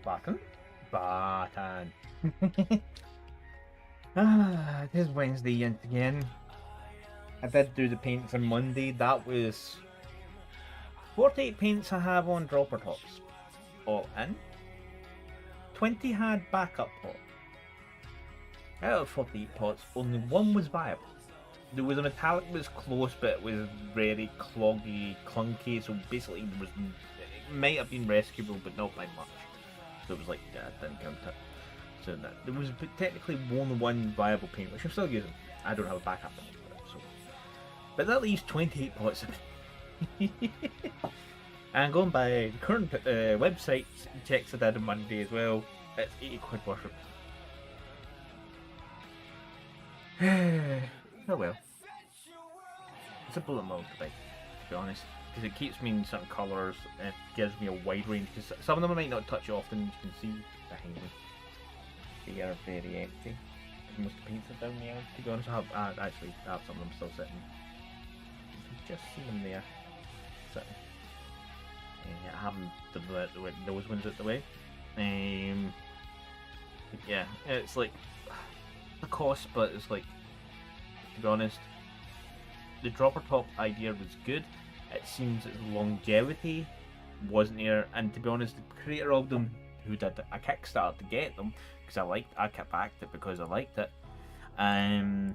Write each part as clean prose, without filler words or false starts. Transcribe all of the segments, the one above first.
Barton. Barton. It is Wednesday yet again. I did do the paints on Monday. That was 48 paints I have on dropper tops. All in. 20 had backup pot. Out of 48 pots, only one was viable. There was a metallic that was close, but it was very cloggy, clunky, so basically it might have been rescuable, but not by much. So it was like, yeah, I didn't count it. So there was technically only one viable paint, which I'm still using. I don't have a backup for it, so. But that leaves 28 pots in. And going by the current website checks I did on Monday as well, it's 80 quid worth of. Oh well. It's a bullet mode to be honest, because it keeps me in certain colours and it gives me a wide range. Because some of them I might not touch often. You can see behind me. They are very empty. Most of the paints are down there. To be honest, I have some of them still sitting. You can just see them there sitting. I haven't those ones out the way. Yeah, it's like the cost, but it's like, to be honest, the dropper top idea was good. It seems that the longevity wasn't there, and to be honest, the creator of them, who did a Kickstarter to get them, because I backed it because I liked it, no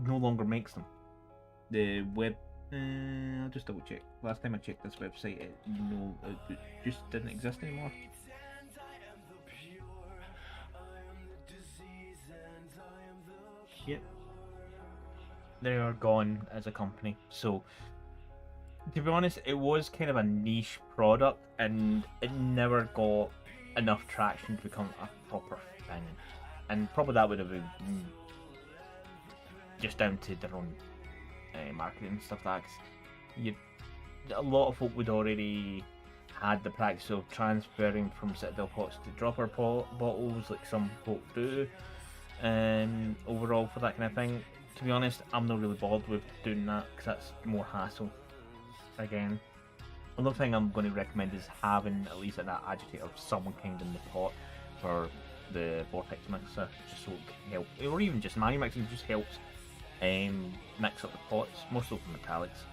longer makes them. The web, I'll just double check. Last time I checked this website, it just didn't exist anymore. Yep. They are gone as a company. So, to be honest, it was kind of a niche product and it never got enough traction to become a proper thing. And probably that would have been just down to their own marketing and stuff like that. A lot of folk would already had the practice of transferring from Citadel pots to dropper bottles, like some folk do. Overall, for that kind of thing, to be honest, I'm not really bothered with doing that because that's more hassle. Again, another thing I'm going to recommend is having at least that agitator of some kind in the pot for the vortex mixer, just so it can help, or even just manual mixing just helps mix up the pots, more so for metallics.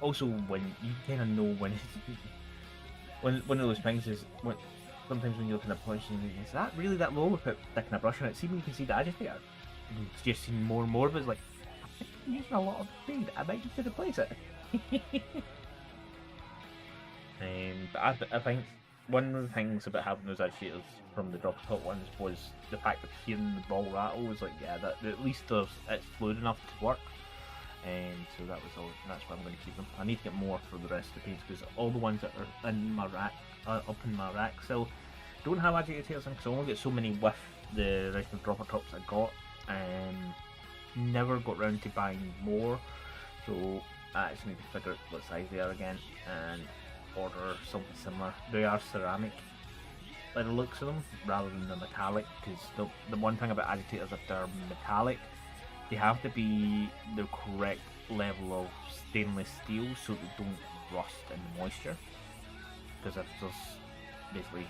Also, when you kind of know when it's one of those things is sometimes when you're looking at pots, you think, is that really that low without sticking a brush on it? See when you can see the agitator. It's just seen more and more, but it's like, I'm using a lot of paint. I might need to replace it. But I think one of the things about having those agitators from the drop top ones was the fact that hearing the ball rattle was like, yeah, that at least it's fluid enough to work. So that was all. That's why I'm going to keep them. I need to get more for the rest of the paints because all the ones that are in my rack, up in my rack, still don't have agitators in because I only get so many with the original dropper tops I got. Never got round to buying more, so I actually need to figure out what size they are again and order something similar. They are ceramic by the looks of them rather than the metallic, because the one thing about agitators, if they're metallic, they have to be the correct level of stainless steel so they don't rust in the moisture, because if there's basically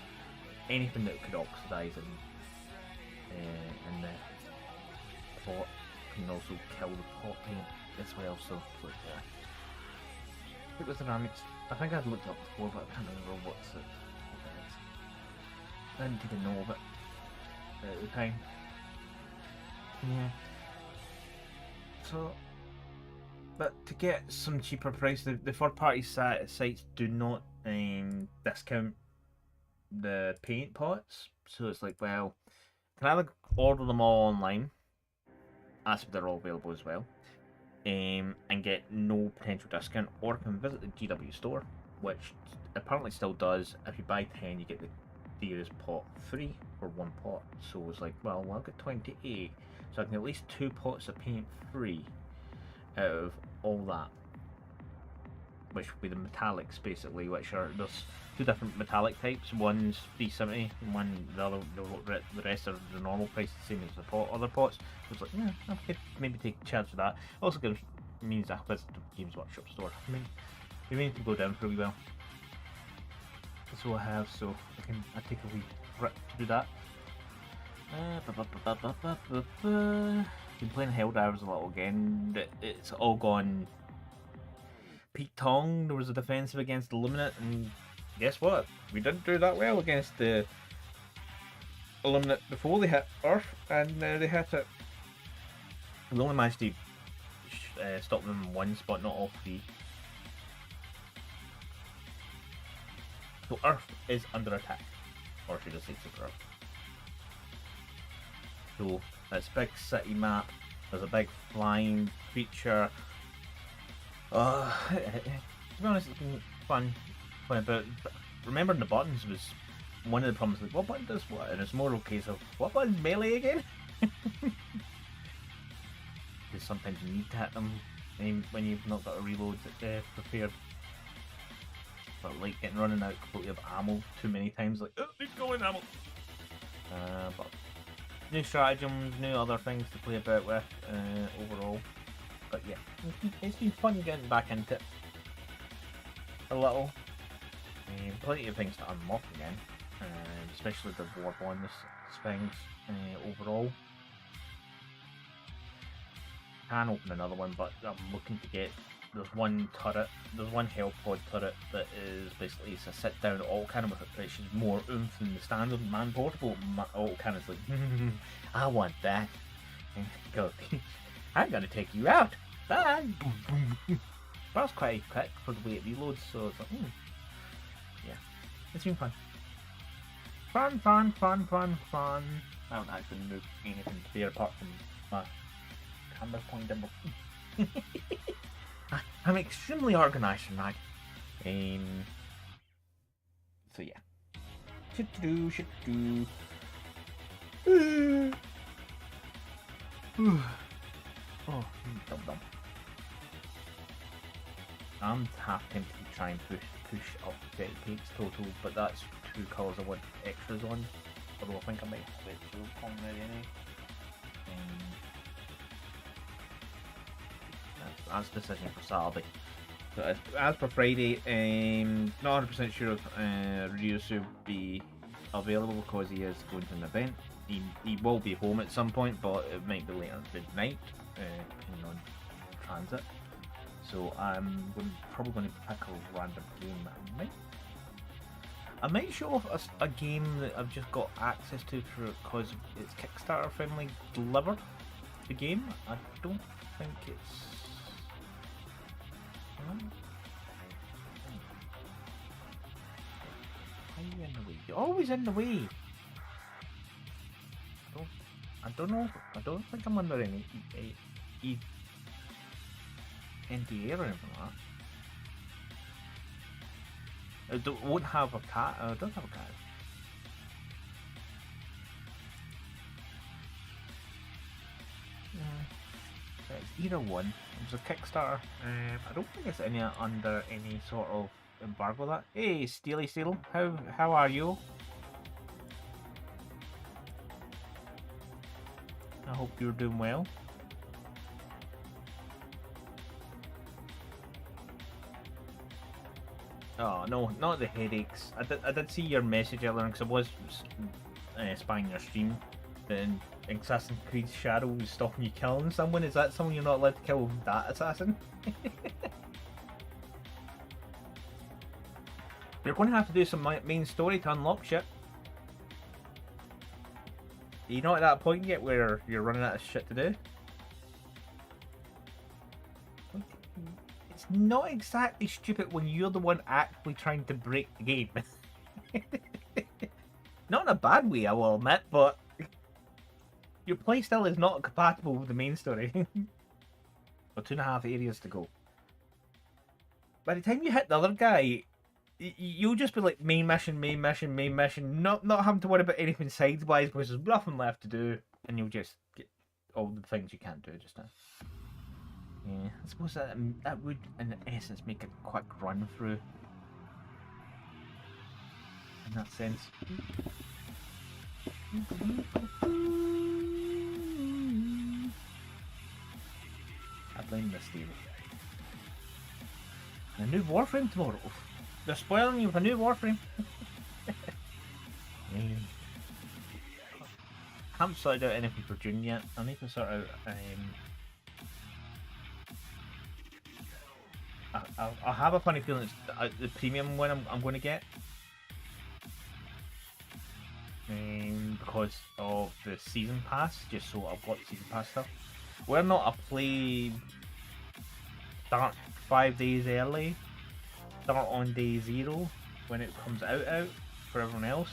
anything that could oxidize in the pot can also kill the pot paint as well. So like it was ceramics. I think I'd looked up before, but I can't remember what it is. I didn't even know of it at the time. Yeah. So, but to get some cheaper price, the third-party sites do not discount the paint pots. So it's like, well, can I either order them all online, as if they're all available as well, and get no potential discount, or I can visit the GW store, which apparently still does. If you buy 10, you get the dearest pot free for one pot. So it's like, well, I've got 28, so I can get at least 2 pots of paint free out of all that, which will be the metallics basically, which are, there's 2 different metallic types. One's 370, and the rest are the normal price, the same as the other pots. So it's like, yeah, I could maybe take a chance with that. Also means I visit the Games Workshop store. I mean, we may need to go down for a wee while. so I have, so I take a wee rip to do that. Been playing Helldivers a little again. It's all gone Pete Tong. There was a defensive against Illuminate, and guess what? We didn't do that well against the Illuminate before they hit Earth, and they hit it. We only managed to stop them in one spot, not all three. So Earth is under attack, or should I say Super Earth. So this big city map, there's a big flying creature. To be honest, it's been fun playing, but remembering the buttons was one of the problems. Like, what button does what? And it's more a case of, what button's melee again? Because sometimes you need to hit them when you've not got a reload prepared. But like running out completely of ammo too many times, like, oh, need to go in ammo. But new stratagems, new other things to play about with overall. But yeah, it's been fun getting back into it a little. Plenty of things to unlock again, especially the war bonus things overall. Can open another one, but I'm looking to get. There's one hell pod turret that is basically it's a sit down all cannon with it, which is more oomph than the standard man portable all cannon's like, I want that. Go, I'm gonna take you out. Bye. But it's quite quick for the way it reloads, so it's like, yeah, it's been fun. Fun. I don't actually move anything there apart from my camera point dimple. I'm extremely organised tonight. So yeah. Shit to do. Oh, dumb. I'm half tempted to try and push up 30 peaks total, but that's 2 colours I want extras on. Although I think I might have it so on there anyway. That's decision for Saturday. So as for Friday, not 100% sure if Ryusu will be available because he is going to an event. He will be home at some point, but it might be later midnight, depending on transit. So I'm probably going to pick a random game. I might show off a game that I've just got access to because it's Kickstarter friendly delivered. The game, I don't think it's. Why are you in the way? You're always in the way. I don't know. I don't think I'm under any NDA or anything like that. It won't have a cat. It does have a cat. It's either one. It was a Kickstarter. I don't think it's under any sort of embargo. That. Hey, Steely Steel, how are you? I hope you're doing well. Oh no, not the headaches. I did see your message earlier because I was spying your stream. Then Assassin's Creed Shadow was stopping you killing someone. Is that someone you're not allowed to kill? That assassin? You're going to have to do some main story to unlock shit. Are you not at that point yet where you're running out of shit to do? It's not exactly stupid when you're the one actually trying to break the game. Not in a bad way, I will admit, but your playstyle is not compatible with the main story. Or 2.5 areas to go. By the time you hit the other guy, you'll just be like main mission, not having to worry about anything sidewise because there's nothing left to do, and you'll just get all the things you can't do just now. Yeah, I suppose that would, in essence, make a quick run through. In that sense. I blame this deal. A new Warframe tomorrow. They're spoiling you with a new Warframe. haven't sorted out anything for June yet. I need to sort out. I have a funny feeling it's the premium one I'm going to get. Because of the season pass, just so I've got season pass stuff. Whether or not I play start 5 days early, start on day 0 when it comes out for everyone else,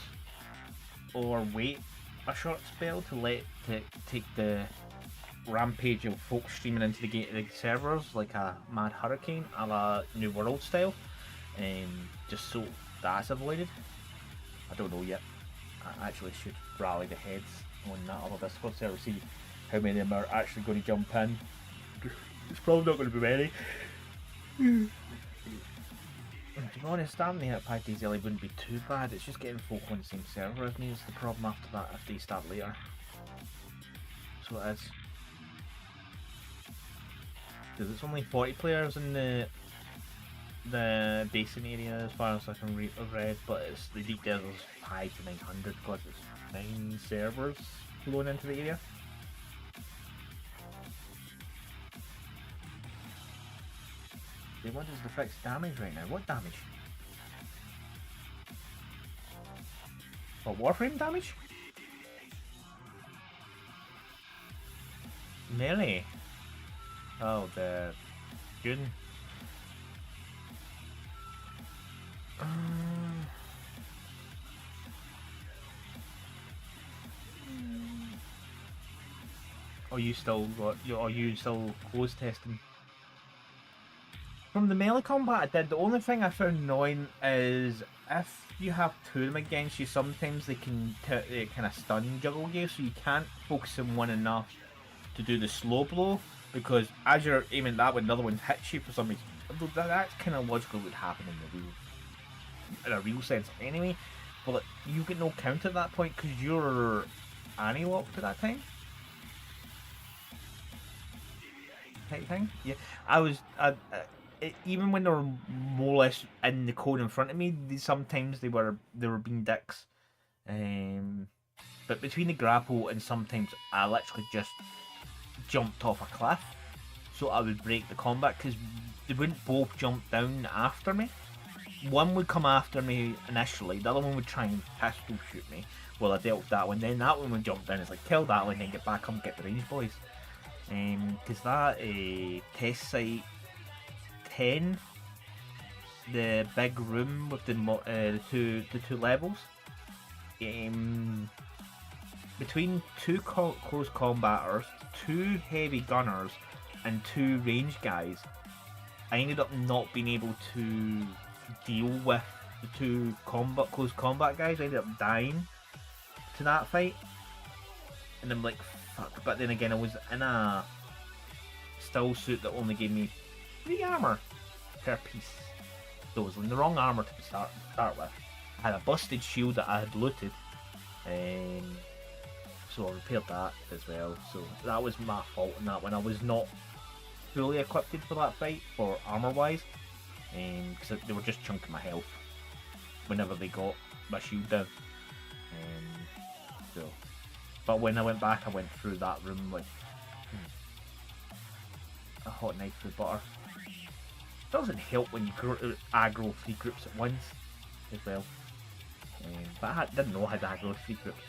or wait a short spell to take the rampage of folks streaming into the gated servers like a mad hurricane a la New World style, just so that's avoided. I don't know yet. I actually should rally the heads on that other Discord server, see how many of them are actually going to jump in. It's probably not going to be many. To be honest, starting at 5 days early wouldn't be too bad. It's just getting folk on the same server as me is the problem after that if they start later. So it is. Because it's only 40 players in the basin area as far as I can have read, but it's the deep desert's 5 to 900 because it's 9 servers flowing into the area. They want us to fix damage right now. What damage? What, Warframe damage? Melee? Oh, the June. Are you still close testing? From the melee combat I did, the only thing I found annoying is if you have 2 of them against you, sometimes they can kind of stun juggle you, so you can't focus on one enough to do the slow blow, because as you're aiming that one, the other one hits you for some reason. That's kind of logically what would happen in a real sense anyway, but like, you get no count at that point because you're anti-locked at that time. Type thing. Yeah, even when they were more or less in the code in front of me, sometimes they were being dicks. But between the grapple and sometimes I literally just jumped off a cliff, so I would break the combat because they wouldn't both jump down after me. One would come after me initially, the other one would try and pistol shoot me. Well, I dealt with that one, then that one would jump down. It's like kill that one, then get back up, get the range boys. Because that test site 10, the big room with the two levels, between 2 close combaters, 2 heavy gunners, and 2 range guys, I ended up not being able to deal with the 2 close combat guys. I ended up dying to that fight, and I'm like, fuck. But then again, I was in a still suit that only gave me 3 armor per piece, so it was in the wrong armor to start with. I had a busted shield that I had looted, so I repaired that as well. So that was my fault in that one. I was not fully equipped for that fight for armor wise, because they were just chunking my health whenever they got my shield down. So, but when I went back, I went through that room like a hot knife through butter. Doesn't help when you aggro 3 groups at once as well. But I didn't know I had aggro 3 groups.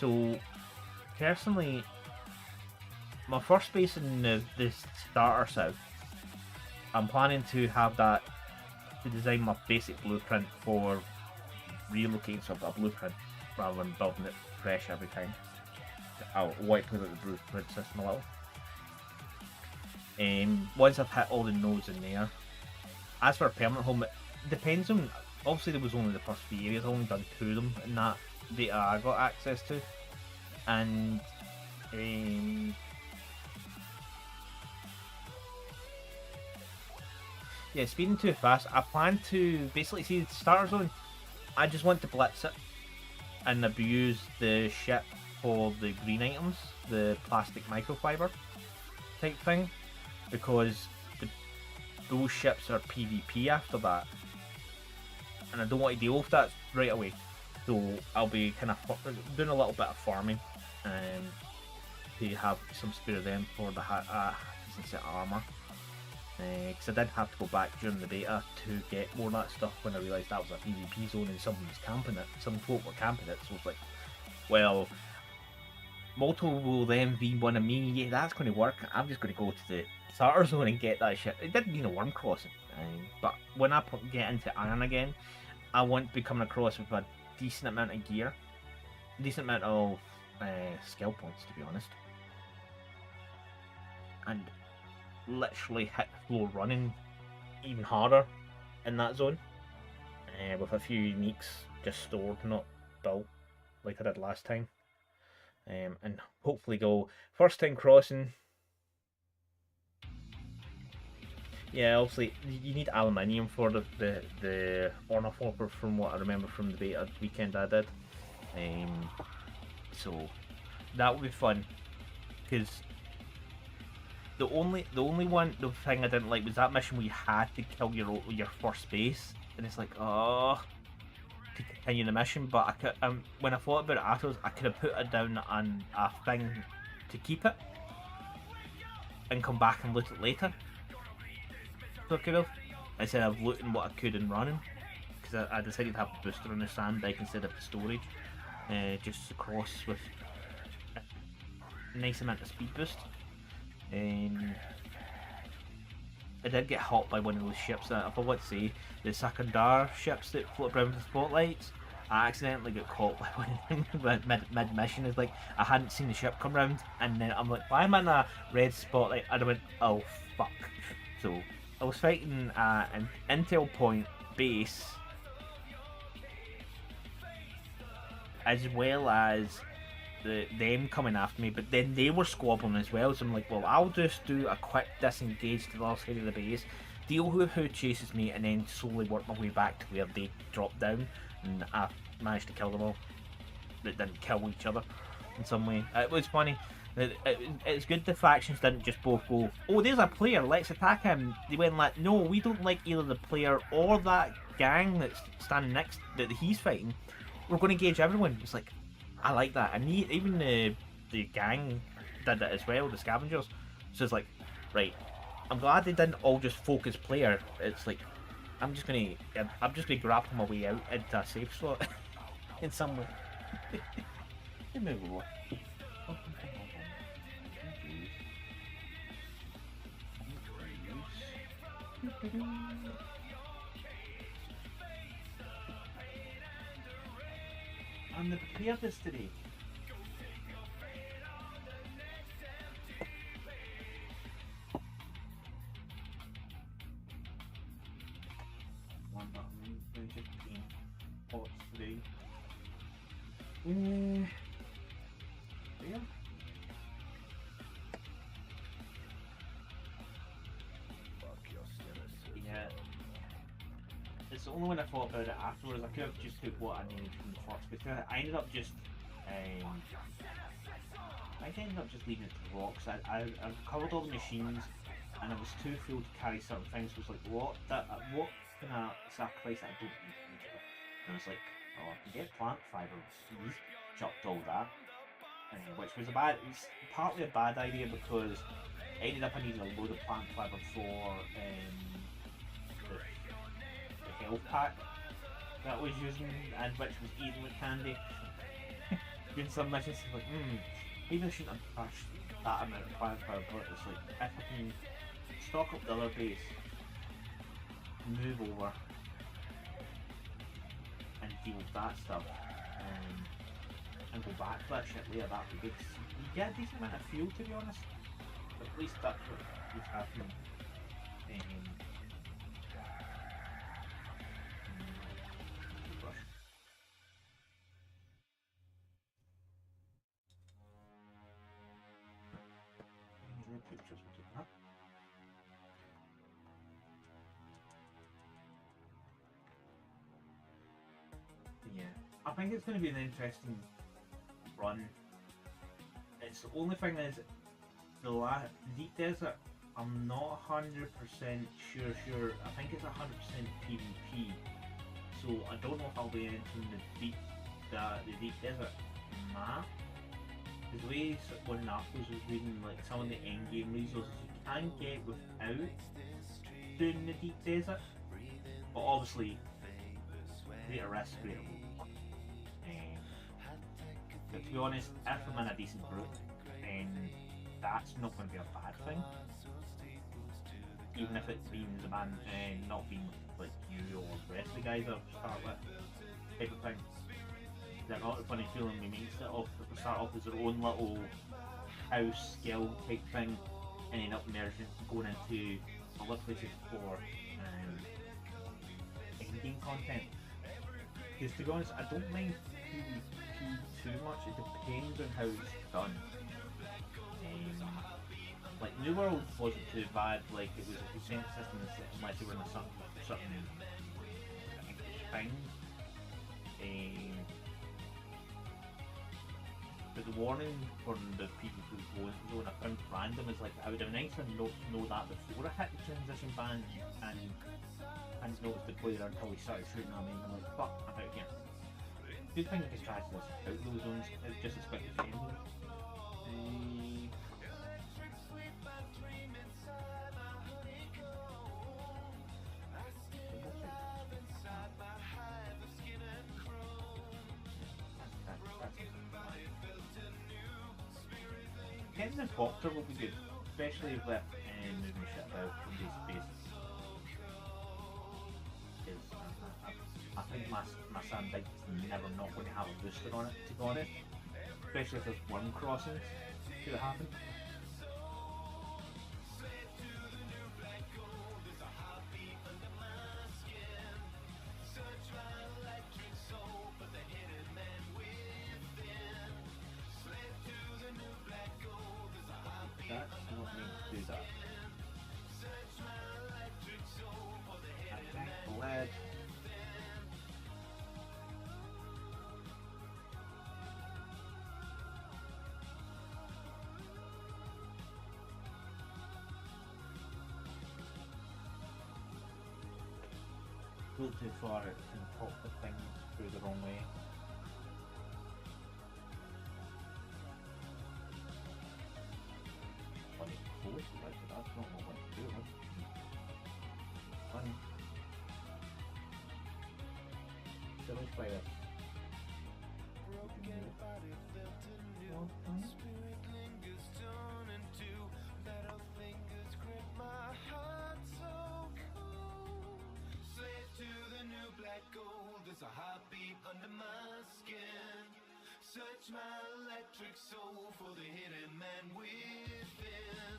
So, personally, my first base in the starter south, I'm planning to have that to design my basic blueprint for relocating, so I've got a blueprint rather than building it fresh every time. I'll white out the blueprint system a little. Once I've hit all the nodes in there, as for a permanent home, it depends on, obviously there was only the first 3 areas, I've only done 2 of them in that data I got access to, and yeah, speeding too fast. I plan to basically see the starter zone. I just want to blitz it and abuse the ship for the green items, the plastic microfiber type thing, because those ships are PvP after that. and I don't want to deal with that right away. So I'll be kind of doing a little bit of farming, to have some spare them for the decent set of armor. Because I did have to go back during the beta to get more of that stuff when I realised that was a PvP zone and someone was camping it. Some folk were camping it, so it's like, well, Molto will then be one of me. Yeah, that's going to work. I'm just going to go to the starter zone and get that shit. It didn't mean a worm crossing, but when I get into Iron again, I want to be coming across with a decent amount of gear, decent amount of skill points, to be honest, and literally hit the floor running even harder in that zone, with a few uniques just stored, not built like I did last time, and hopefully go first time crossing. Yeah, obviously you need aluminium for the ornithopter, from what I remember from the beta weekend I did, so that would be fun, because the only thing I didn't like was that mission where you had to kill your first base, and it's like, oh, to continue the mission. But I could, when I thought about it afterwards, I could have put it down on a thing to keep it and come back and loot it later. So I could have, instead of looting what I could and running, because I decided to have the booster on the sandbag instead of the storage, just to cross with a nice amount of speed boost. I did get hot by one of those ships that, I forgot to say, the Sakandar ships that float around with the spotlights. I accidentally got caught by one of them mid-mission. It's like, I hadn't seen the ship come round, and then I'm like, why am I in a red spotlight? And I went, oh fuck. So I was fighting an intel point base, as well as them coming after me, but then they were squabbling as well, so I'm like, well, I'll just do a quick disengage to the other side of the base, deal with who chases me, and then slowly work my way back to where they drop down, and I managed to kill them all. That didn't kill each other in some way. It was funny. It's good the factions didn't just both go, oh, there's a player, let's attack him. They went like, no, we don't like either the player or that gang that's standing next, that he's fighting. We're going to engage everyone. It's like, I like that, and even the gang did it as well, the scavengers. So it's like, right, I'm glad they didn't all just focus player. It's like, I'm just gonna grapple my way out into a safe slot in some way. I'm the preparedness today. Pots today. Yeah. Yeah. It's the only when I thought about it afterwards. I could have just took what I needed from the first, because I ended up just leaving it to rocks. I covered all the machines, and I was too full to carry certain things. So it was like, what can I sacrifice that I don't need? And I was like, oh, I can get plant fibre. Chucked all that, which was partly a bad idea, because I ended up needing a load of plant fibre for the health pack that I was using, and which was eaten with candy. Doing some missions, like, maybe I shouldn't have crashed that amount of plant fibre, but it's like, if I can stock up the other base, move over, and deal with that stuff, and go back to that shit later, that would be good. You get a decent amount of fuel, to be honest. But at least that's what was happening. Yeah, I think it's going to be an interesting run. It's the only thing is, the Deep Desert, I'm not 100% sure. I think it's 100% PvP. so I don't know if I'll be entering the deep desert map. Because the way one in articles was reading, like some of the end game resources you can get without doing the deep desert, but obviously greater risk, greater reward. But to be honest, if I'm in a decent group, then that's not going to be a bad thing. Even if it means a man not being like you or the rest of the guys I start with, type of thing. They're not the funny feeling we make start off as their own little house skill type thing, and end up merging, going into other places for in-game content. Because to be honest, I don't mind PvP too much. It depends on how it's done. Like New World wasn't too bad. Like it was a percent system unless you were in a certain thing. But the warning for the people who go into zone I found random is like I would have nice to know that before I hit the transition band and hadn't noticed the player until we started shooting at me and I'm like, fuck, I'm out here. Good thing I can try this out those zones, just as quick as the end of it. Getting a copter will be good, especially with moving shit about from base to base. Because I think my sandbike is never not going to have a booster on it, to be honest. Especially if there's worm crossings could happen. That's not meant to do that. Okay, lead. Go too far and pop the thing through the wrong way. Funny force, like that's not what to do. Funny. So let's play this. There's a heartbeat under my skin. Search my electric soul for the hidden man within.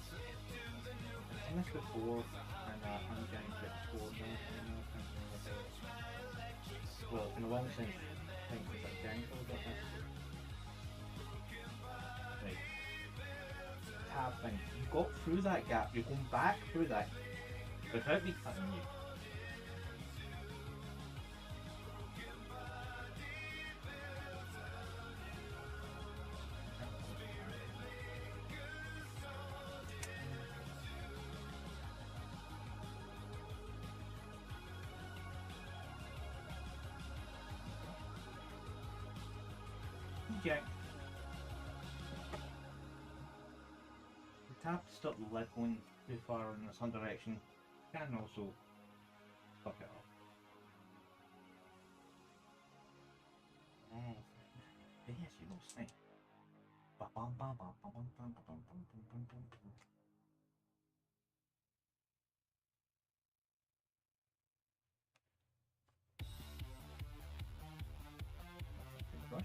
Slip to the new black I've done this before, and I'm getting to explore now. Well, in a long sense, things like getting to got this. Right. Tab thing. You got through that gap, you're going back through that without me cutting you. Jack. The tab to stop the lead going too far in the sun direction can also fuck it up. Oh, yes, you know, snake. Brush.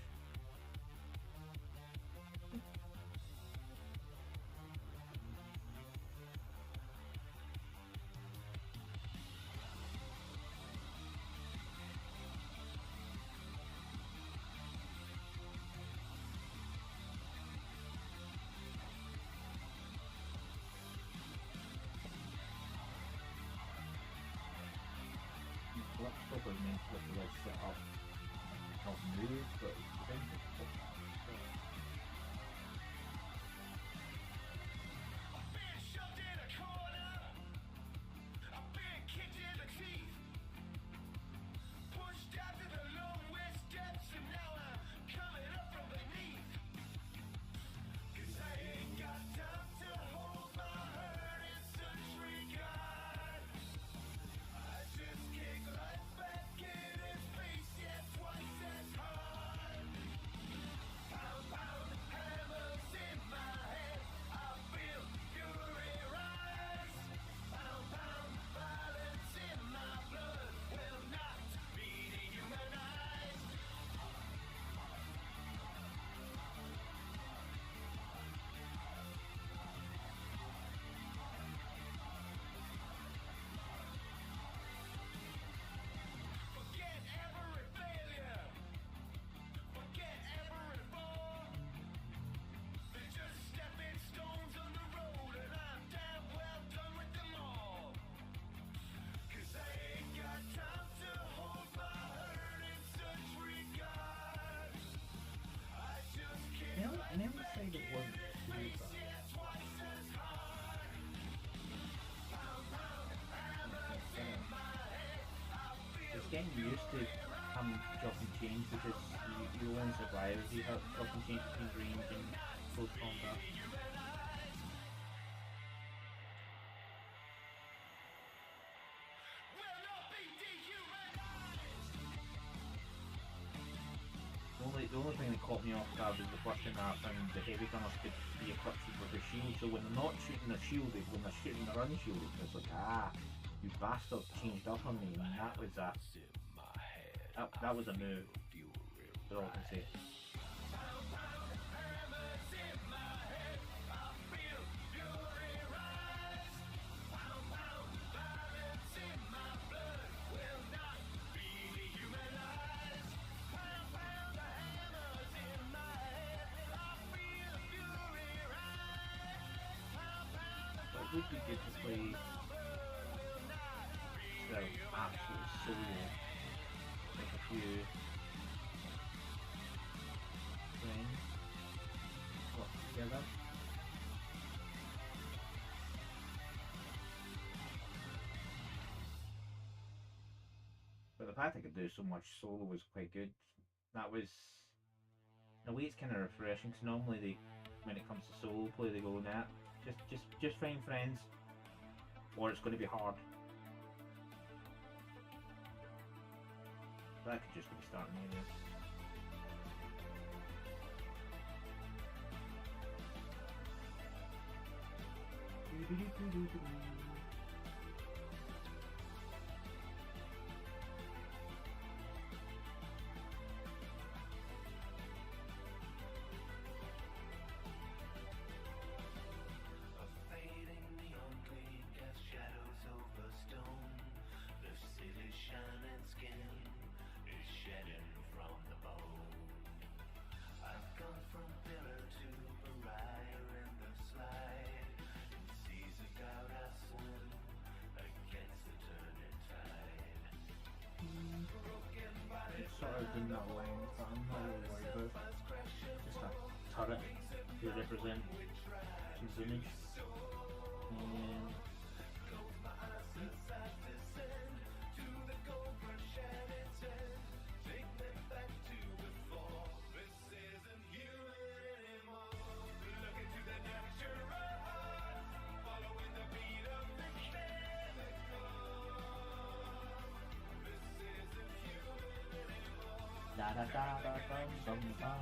Well, that's probably meant to let the leg set up, not move, but eventually. getting used to chopping change because you only survive if you have chopping change between range and close combat. The only thing that caught me off guard was the first time I found the heavy gunners could be equipped with their shield, so when they're not shooting their shielded, when they're shooting their unshielded, it's like, you bastard changed up on me, and that was a move. That's all I can say. It would be good to play the absolute solo with a few friends work together. But the fact I could do so much solo was quite good. That was, in a way, it's kind of refreshing, because normally when it comes to solo play, they go, nah, just find friends, or it's going to be hard. That could just be starting areas. Sort of in that line, but I'm not really worried about just a turret to represent his image. And da da da da dum dum dum.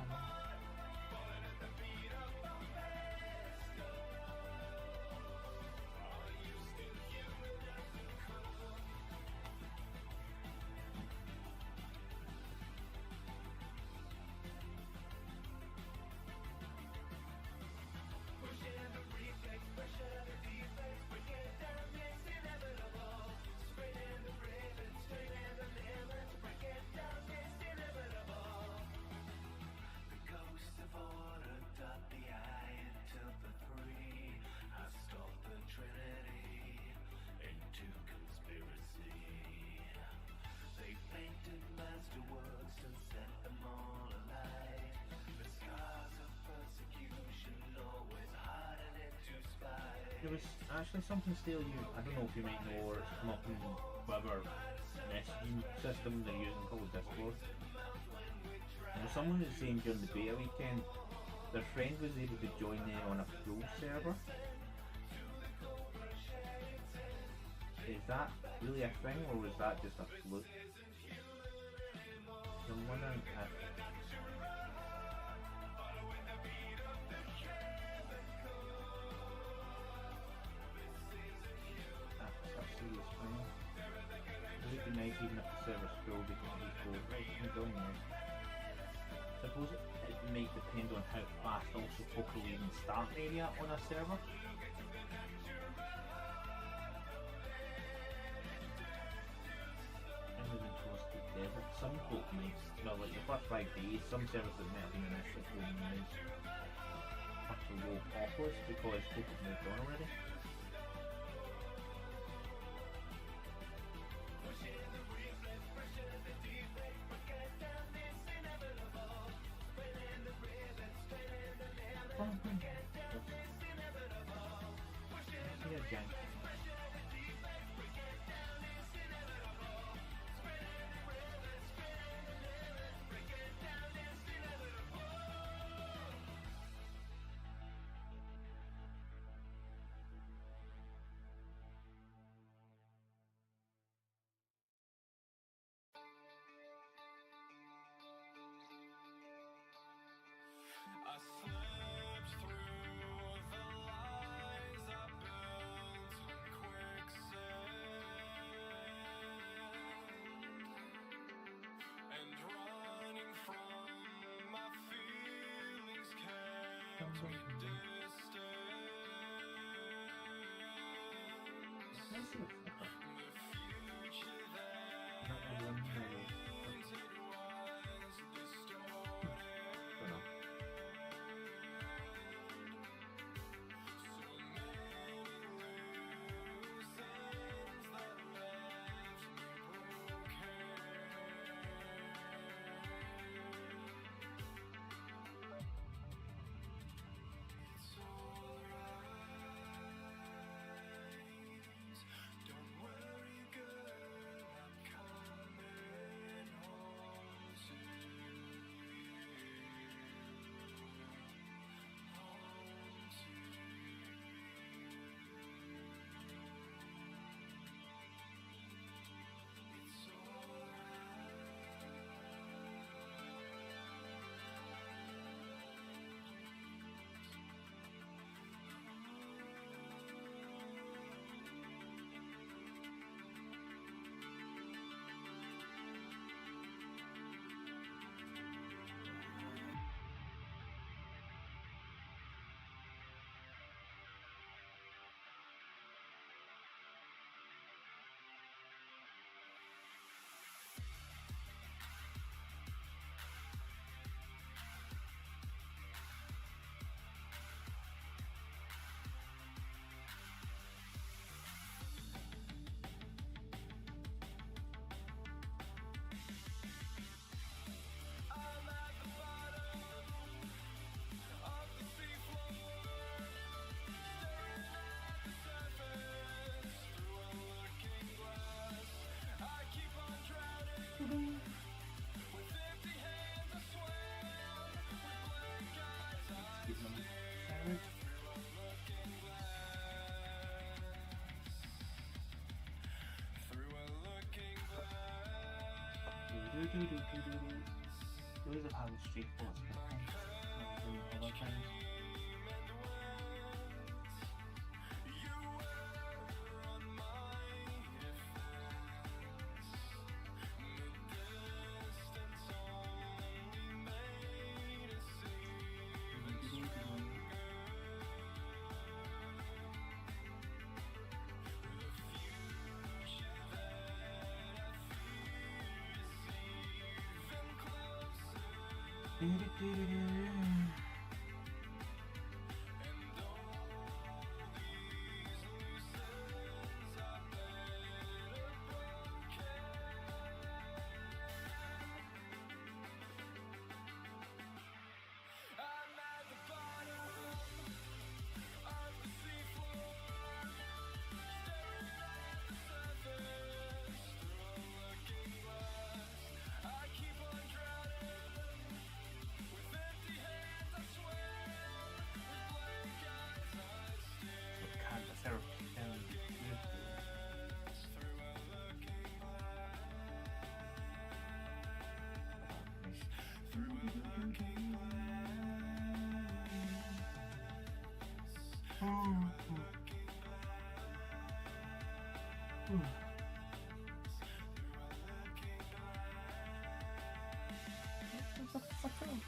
There was actually something still I don't know if you might know, or it's come up in whatever messaging system they're using called Discord. And someone was saying during the beta weekend their friend was able to join them on a pro server. Is that really a thing, or was that just a fluke? I'm wondering if it would be nice even if the server's full because people right, you can join now. Suppose it might depend on how fast also folk will even start an area on a server. Everything towards the desert. Some folk might, well, like the first 5 days, some servers that might have been initially full might have to roll populous because folk have moved on already. Those are how straightforward other times.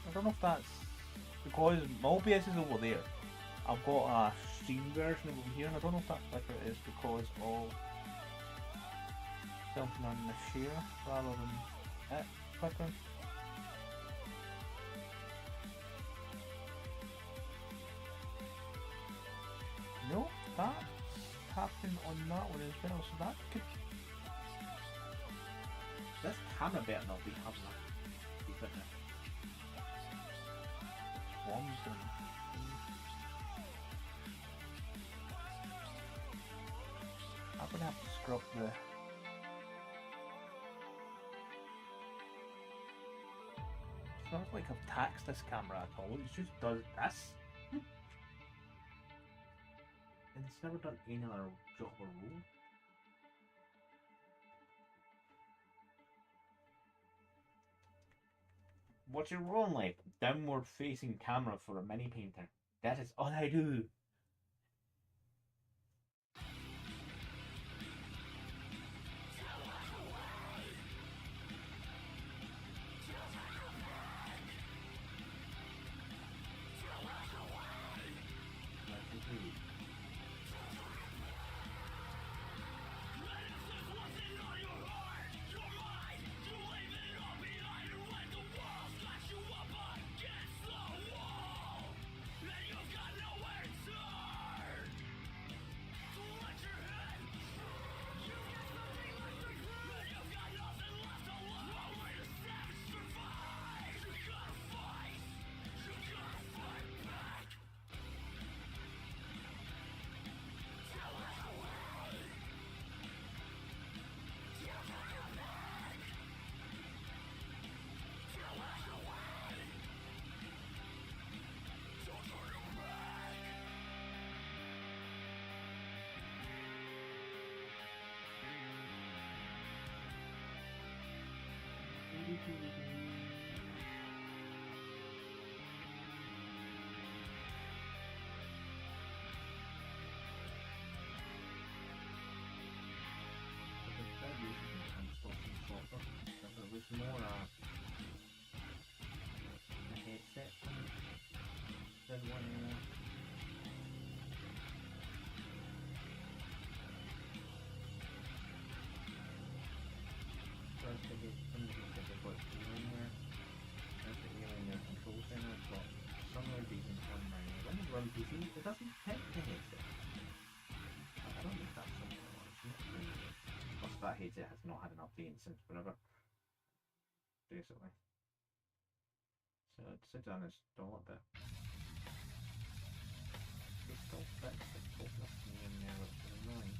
I don't know if that's because my OBS is over there. I've got a stream version of it here, and I don't know if that flicker is because of something on the share rather than it flickering. No, that's happening on that one as well, so that could. This camera better not be having that. Worms and I'm gonna have to scrub the. It's not like I've taxed this camera at all, it just does this. And it's never done any other job or rule. What's your role in life? Downward facing camera for a mini painter. That is all I do. More a headset than one first to get some of the what's going there. That's the alien control center, but somewhere decent on my when it runs PC, it doesn't take the headset. I don't think that's something I want to see. Plus that headset has not had an update since forever. Basically. So I'd sit down and install it, but there's still bits that pop up in there which are annoying.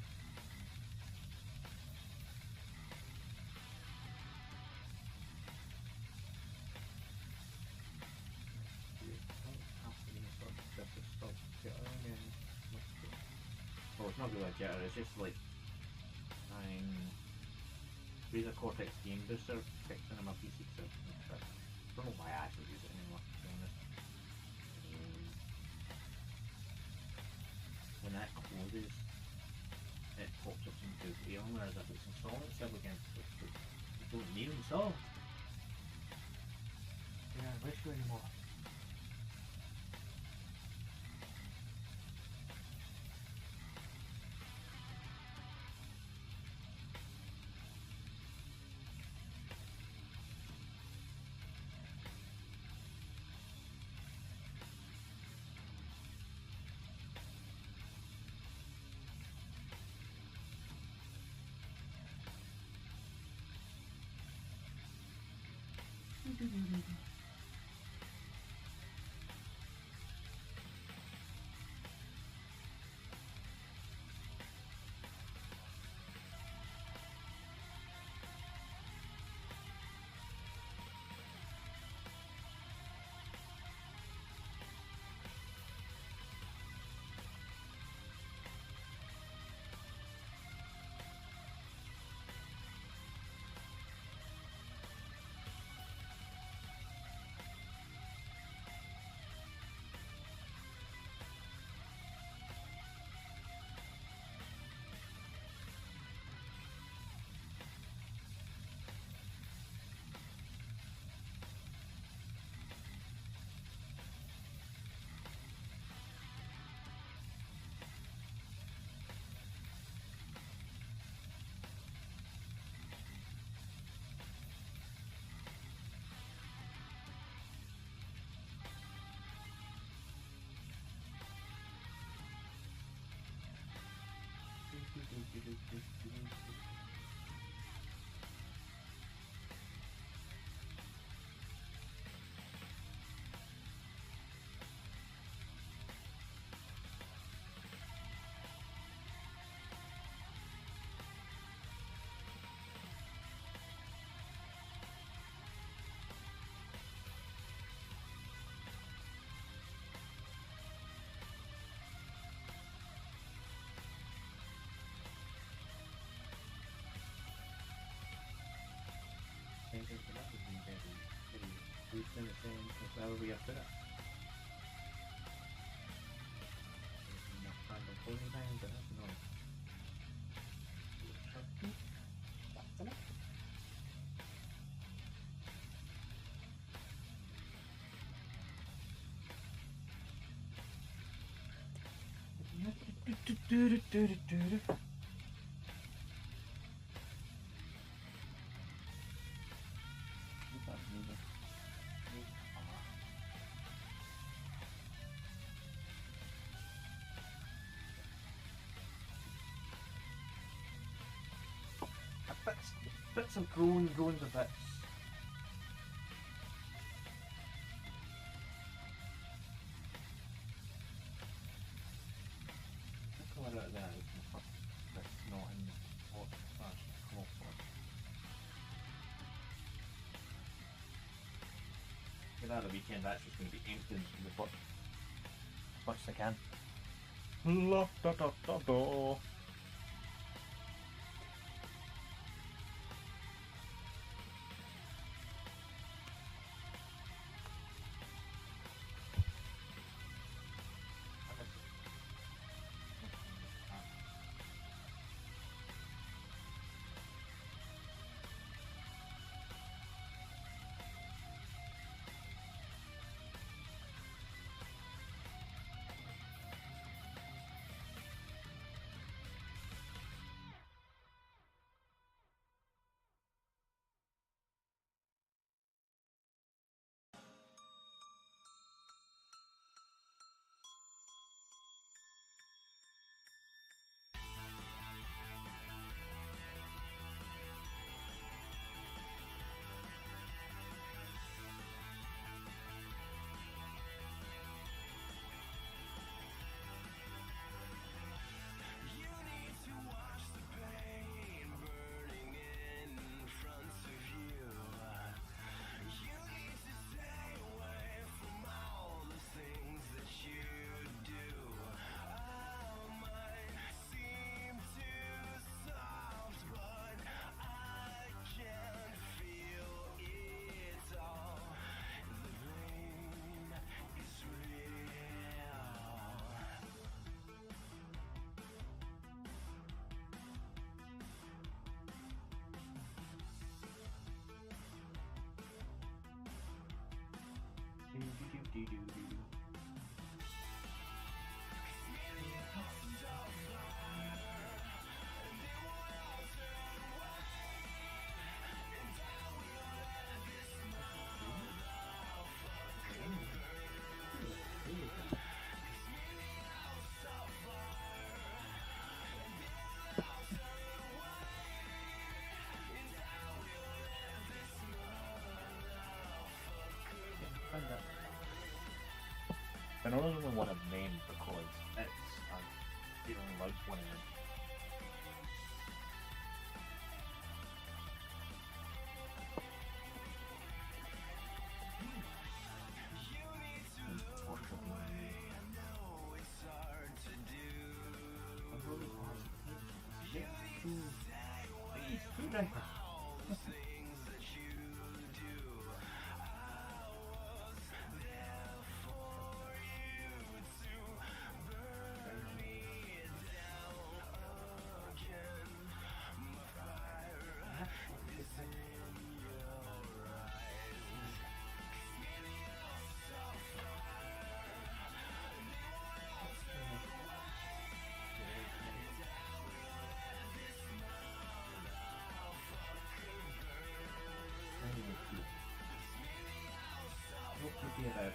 Well, it's not really a jitter, it's just like Razer Cortex Game Booster fixed in my PC, so I don't know why I actually use it anymore, to be honest. When that closes, it pops up into Alienware as if it's installing itself again, which you don't need installed. Yeah, I wish you anymore. So that would be very good in the same as well we have to that. Not random closing time, but that's annoying. That's enough. Bits of groans of bits. Come out of there, that's not in what come up for. Get out of the weekend, that's just going to be emptying the butt as much as I can. La da da da da. Do-do-do-do. I know there's only one I've named because it's I feeling like one of them. What could be about?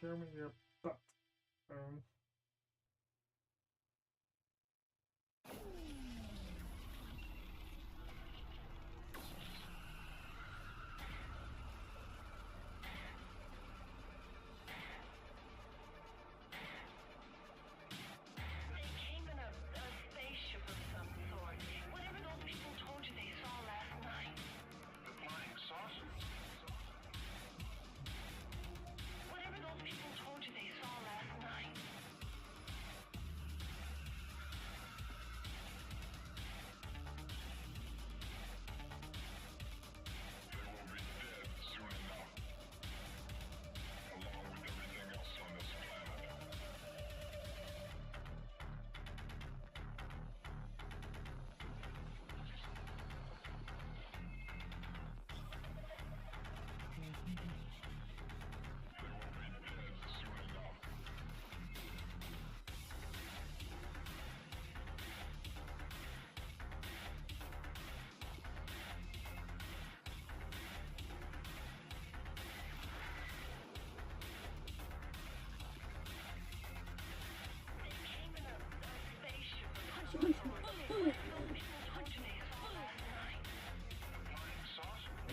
Show me your butt.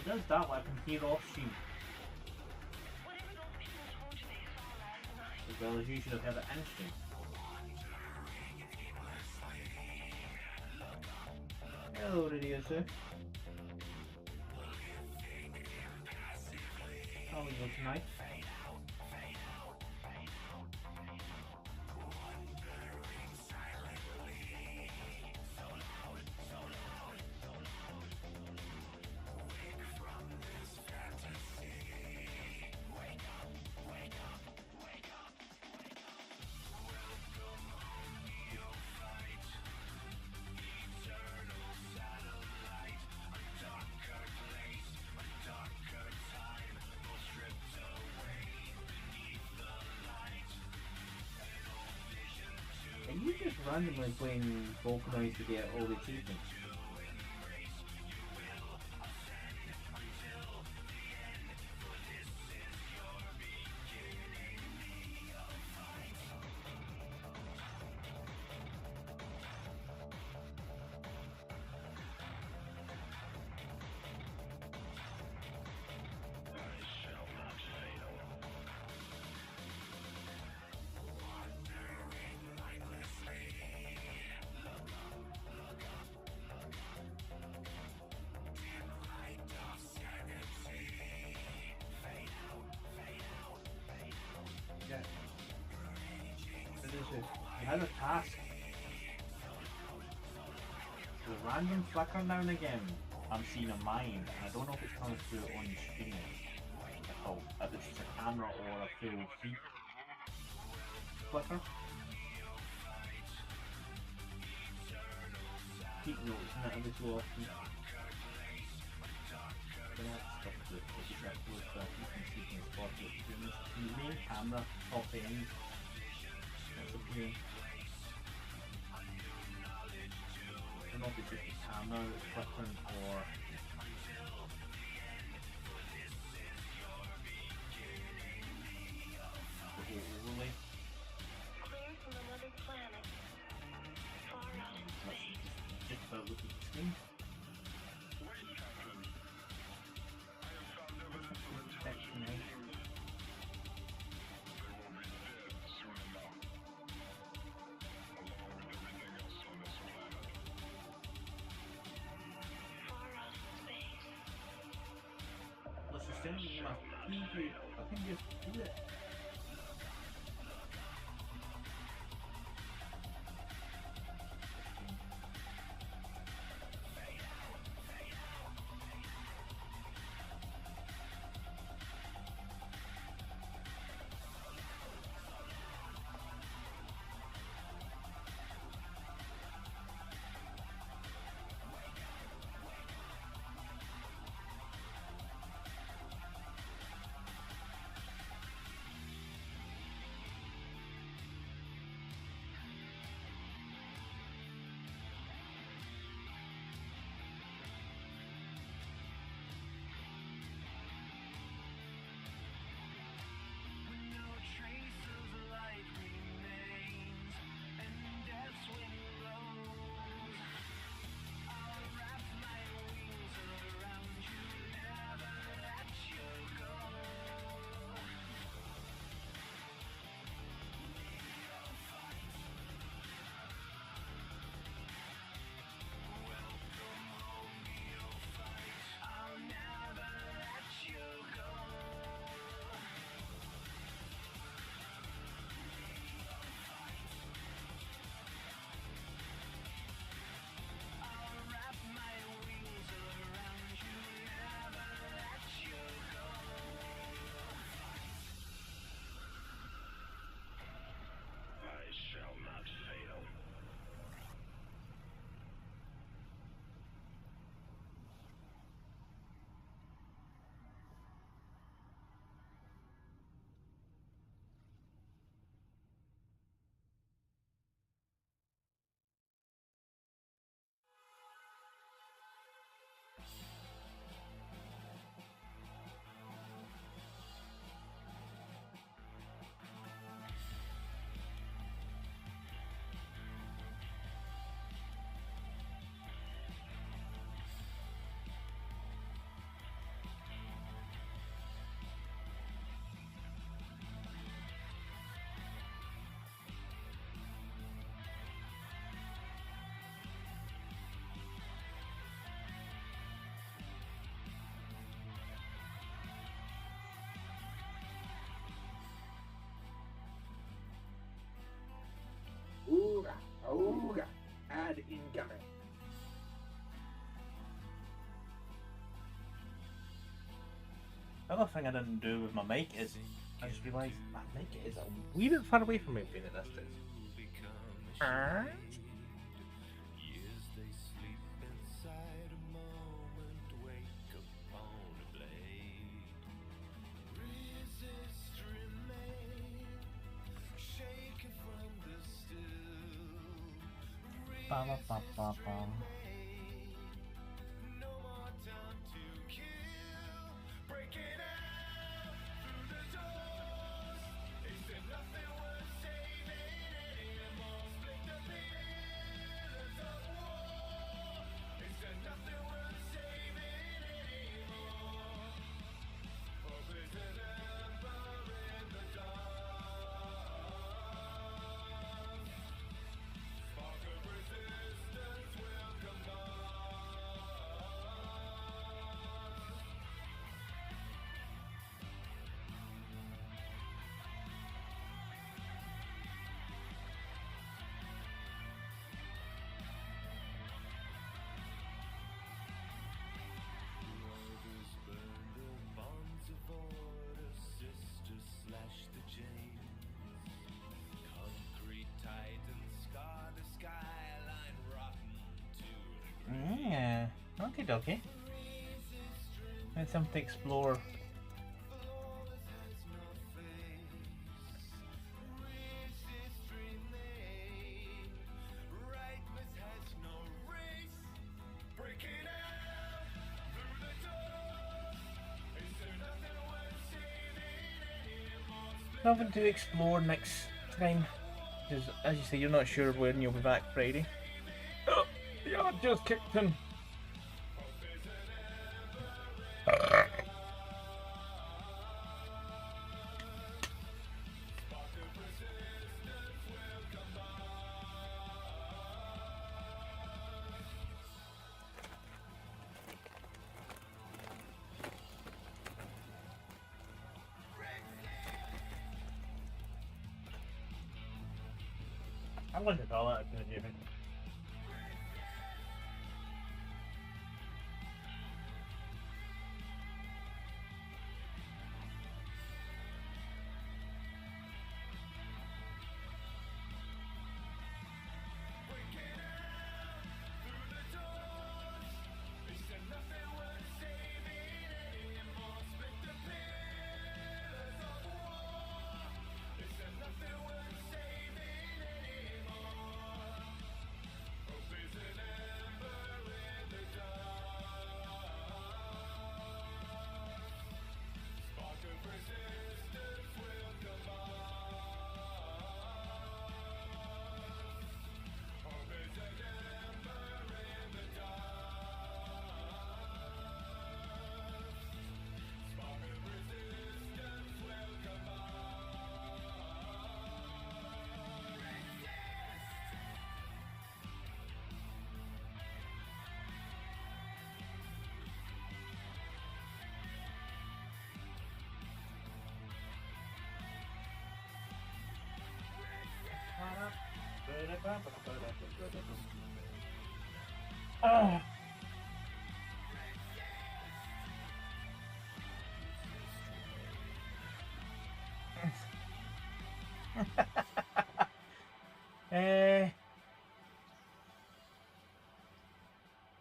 does that what I can hear off stream. As well as you should have heard it in stream. Hello, Radio Sue. How are we doing tonight? Are you just randomly playing Volcanoid to get all the achievements? You had a task. The random flicker now and again I'm seeing on mine, and I don't know if it's coming through on the screen at all. If it's just a camera or a full heat flicker. Keep noticing it every so often. Stuff that you can see in the spot the main camera top end. Okay. I don't know if it's just the camera that's flickering or the whole overlay. Clear from another planet. Far out in space. Just about look at the screen. Protection out. I can just do it. Oh, ad incoming. Another thing I didn't do with my mic is I just realised my mic is a wee bit far away from me being at this distance. Years they sleep inside a moment, wake upon a blade. Resist, remain, shaken from the still. Ba, ba, ba, ba, ba. No more time to kill. Breaking out through the doors. Is there nothing worth saving anymore? Split the pillars of war. Is there nothing worth saving anymore? Hope is an ember in the dark. Spark of resistance will combust. Brothers burn the bonds of order, sisters slash the chains. Concrete titans scar the skyline, rotten to the grave. Yeah, okay, dokie. It's something to explore. Flawless has no face. Resist, remain. Rightness has no race. Breaking out through the doors. Is there nothing worth saving anymore? Nothing to explore next time. Because, as you say, you're not sure when you'll be back Friday. Oh, yeah, I just kicked him. I'm going to call that a good Is there nothing worth saving anymore? Split the pillars of war. Is there nothing worth saving anymore? Hope is an ember in the dark. Spark of resistance will combust. Hope is an ember in the dark. Spark of resistance will combust. Ah.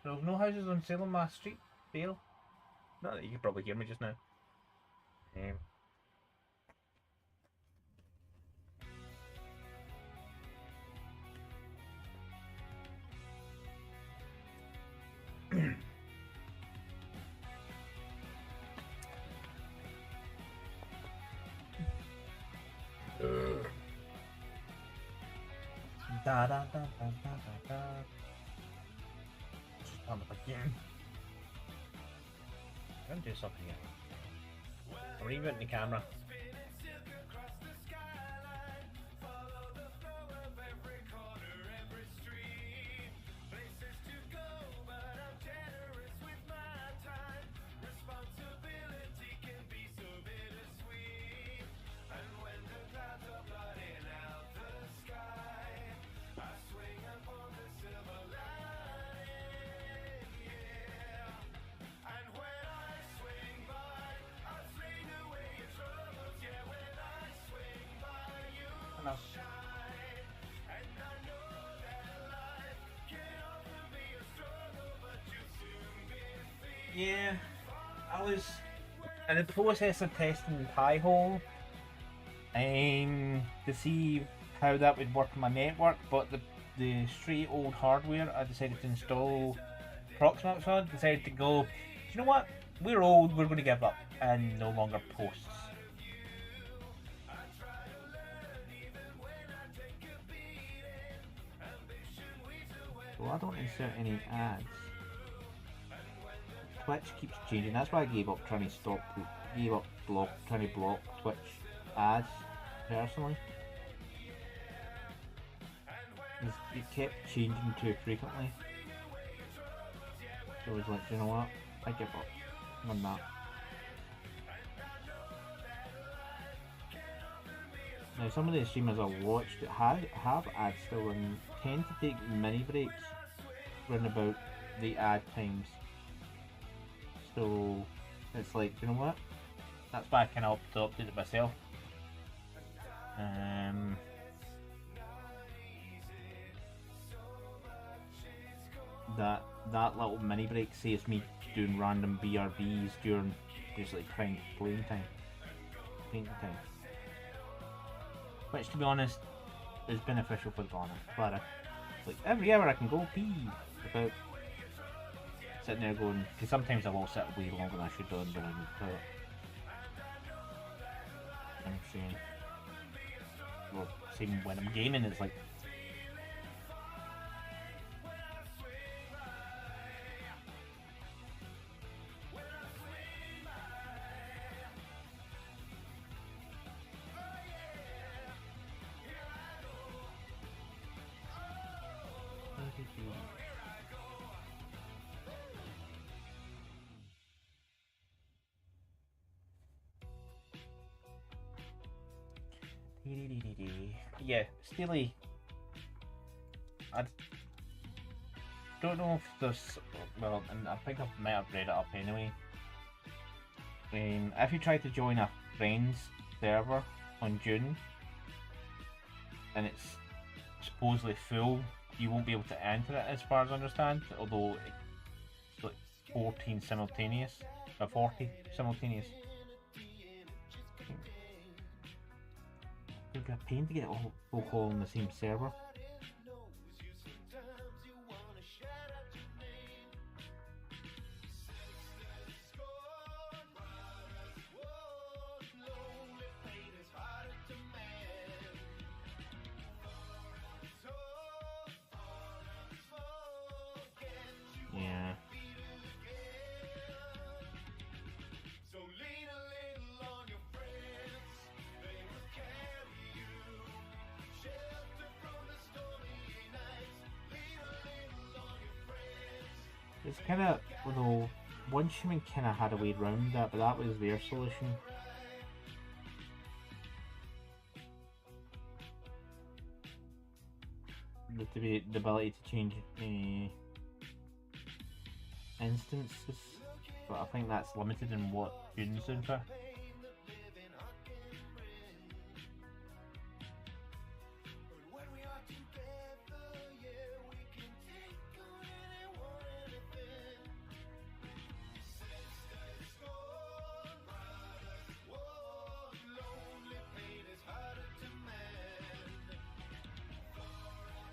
There's no houses on sale on my street, Dale. Not that you can probably hear me just now. Da da da da da da da. Just turn it again. I'm gonna do something here. I'm removing the camera. Spinning silk across the skyline. Follow the flow of every corner, every street. Places to go, but I'm generous with my time. Responsibility can be so bittersweet. And when the clouds are blotting out the sky, I swing Yeah, I was in the process of testing Pi-hole to see how that would work on my network, but the straight old hardware I decided to install Proxmox on, decided to go, do you know what? We're old, we're going to give up, and no longer posts. So I don't insert any ads. Twitch keeps changing. That's why I gave up trying to trying to block Twitch ads personally. It kept changing too frequently. So I was like, you know what? I give up on that. Now some of the streamers I've watched that have ads still and tend to take mini breaks round about the ad times. So it's like, you know what? That's why I kind of opted to update it myself. That little mini break saves me doing random BRBs during basically playing time. Which, to be honest, is beneficial for the bladder. Like every hour I can go pee without sitting there going, because sometimes I will sit way longer than I should do and doing the toilet. I'm saying, well, same when I'm gaming, it's like, yeah, Steely. I don't know if there's, well, and I think I might have read it up anyway. If you try to join a friend's server on June and it's supposedly full, you won't be able to enter it as far as I understand, although it's like 14 simultaneous, or 40 simultaneous. It's a pain to get all on the same server. Yeah. It's kind of, although one human kind of had a way around that, but that was their solution. The ability to change instances, but I think that's limited in what June's doing for.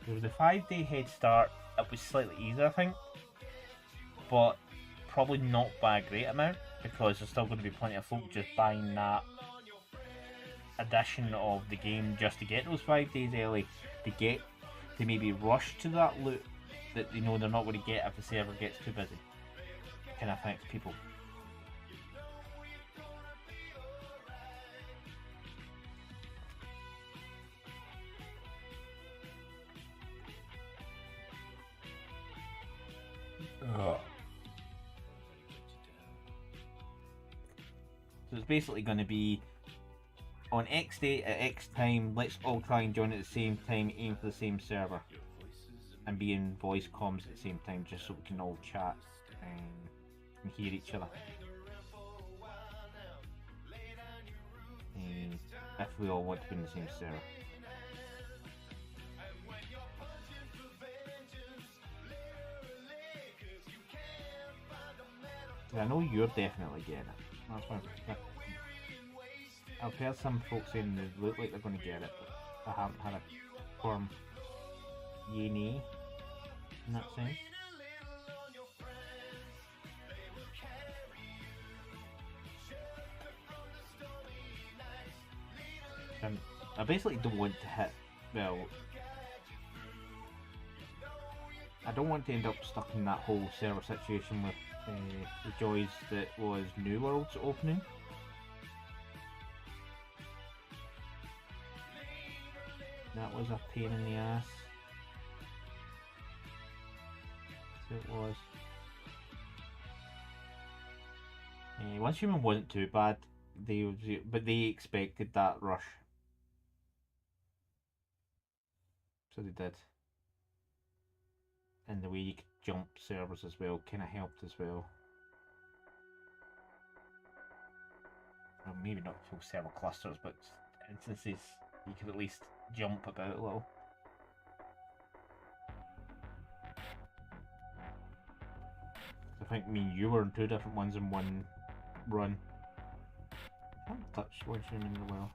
There was a 5-day head start. It was slightly easier, I think, but probably not by a great amount, because there's still going to be plenty of folk just buying that edition of the game just to get those 5 days early, to maybe rush to that loot that they know they're not going to get if the server gets too busy. It kind of affects people. So it's basically going to be on X date at X time, let's all try and join at the same time, aim for the same server, and be in voice comms at the same time, just so we can all chat and hear each other. If we all want to be in the same server. I know you're definitely getting it. That's why I've heard some folks saying they look like they're going to get it, but I haven't had a firm yay nay in that sense. I basically don't want to hit, well, I don't want to end up stuck in that whole server situation with the joys that was New World's opening. That was a pain in the ass. So it was. Once Human wasn't too bad, but they expected that rush. So they did. And the way you could jump servers as well kind of helped as well. Well, maybe not full server clusters, but instances you could at least jump about a little. I think me and you were in two different ones in one run. I haven't touched one human in a while.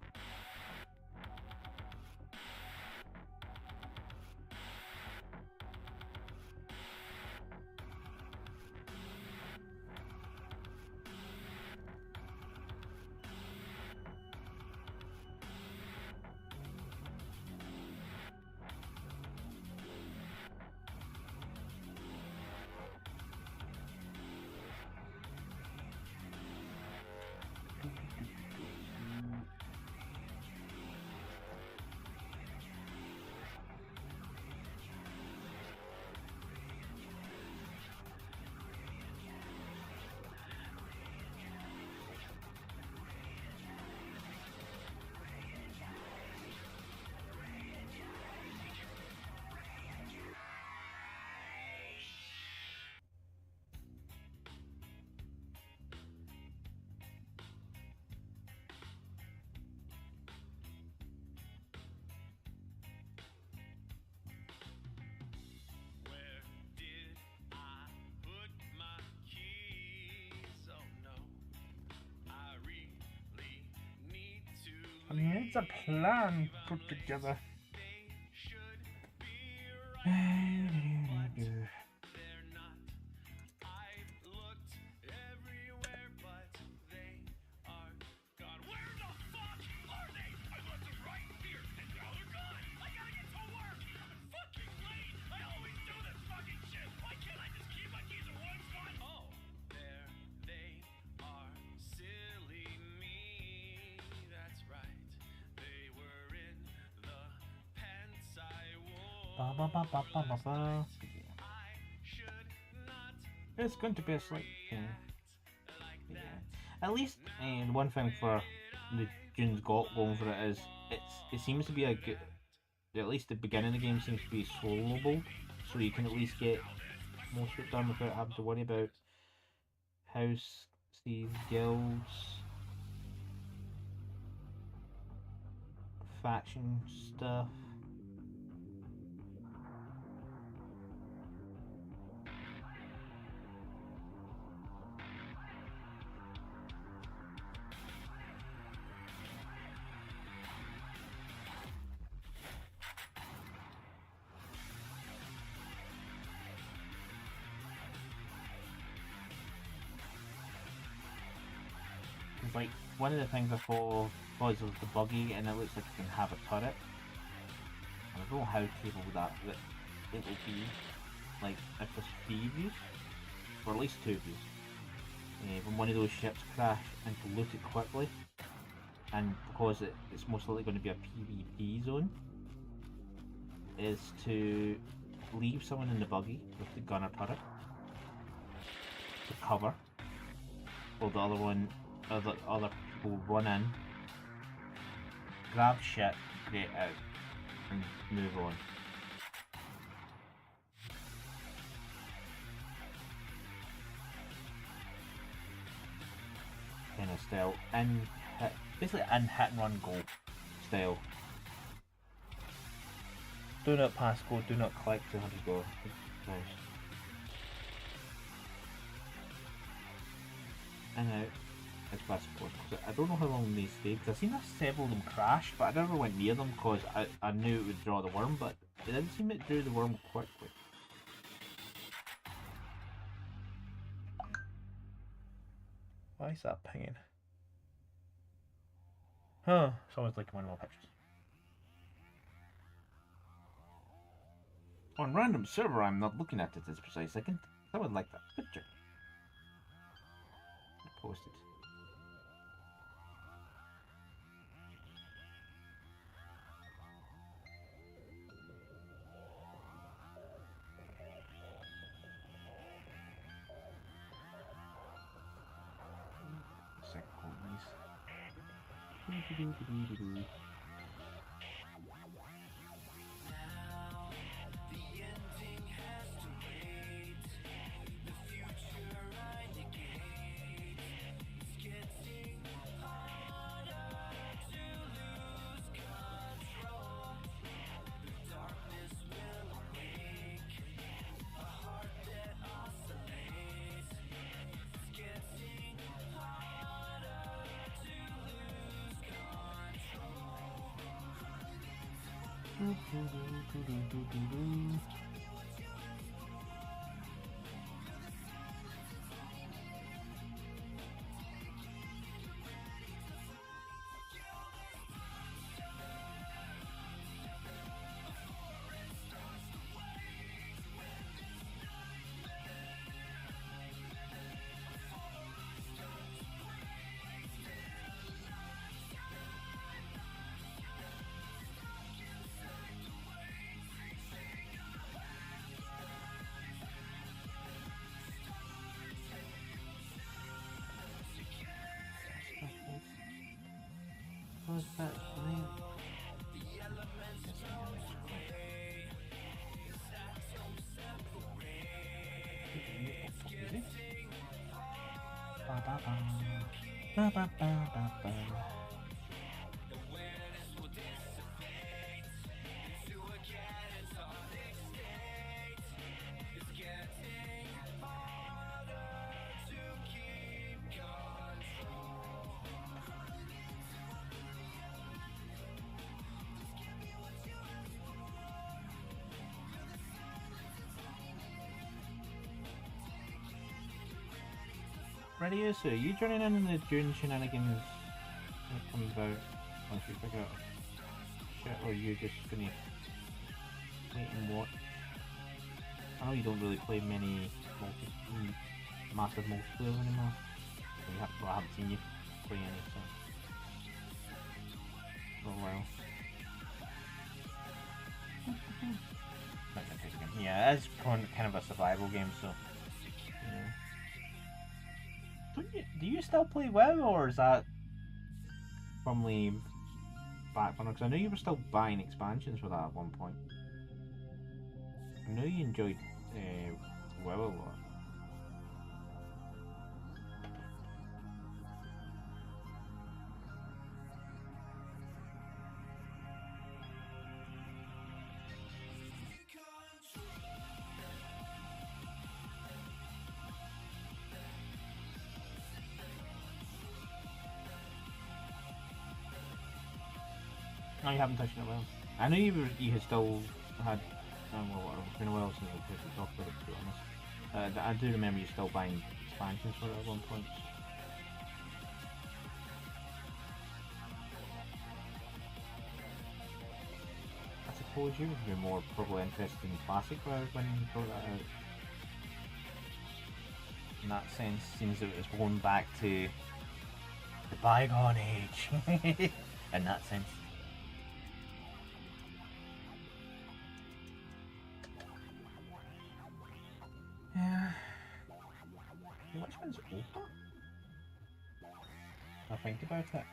I mean, it's a plan put together. It's going to be a slight thing. Yeah. At least, and one thing for the June's got going for it is it seems to be a good. At least the beginning of the game seems to be soloable, so you can at least get most of it done without having to worry about house, these guilds, faction stuff. Like, one of the things I thought of was the buggy, and it looks like you can have a turret. I don't know how capable that it will be. Like, if there's 3 of you, or at least 2 of you, when one of those ships crash, and to loot it quickly, and because it's most likely going to be a PvP zone, is to leave someone in the buggy with the gunner turret to cover, while the other people run in, grab shit, get out, and move on. Kind of style, basically in hit and run go style. Do not pass go, do not click, 200 go. Nice. and out as fast as possible. 'Cause I don't know how long they stayed, because I've seen several of them crash, but I never went near them because I knew it would draw the worm, but it didn't seem it drew the worm quickly. Why is that pinging? Huh, someone's liking one of my pictures. On random server, I'm not looking at it this precise second. I would like that picture. I posted. What's that name? Radio, so are you joining in the June shenanigans when it comes out once we figure out shit, or are you just gonna wait and watch? I know you don't really play many massive multiplayer anymore. Well, I haven't seen you play any, so for a while. Yeah, it's kind of a survival game, so yeah. Do you still play WoW, or is that firmly back burner? Because I know you were still buying expansions for that at one point. I know you enjoyed WoW a lot. No, you haven't touched it well. I know you had still had. Well, it's been a while since we talked about it, to be honest. I do remember you still buying expansions for it at one point. I suppose you would be more probably interested in classic WoW when you brought that out. In that sense, seems that it was going back to the bygone age. In that sense. Yeah. Which one's Opa? I think about it.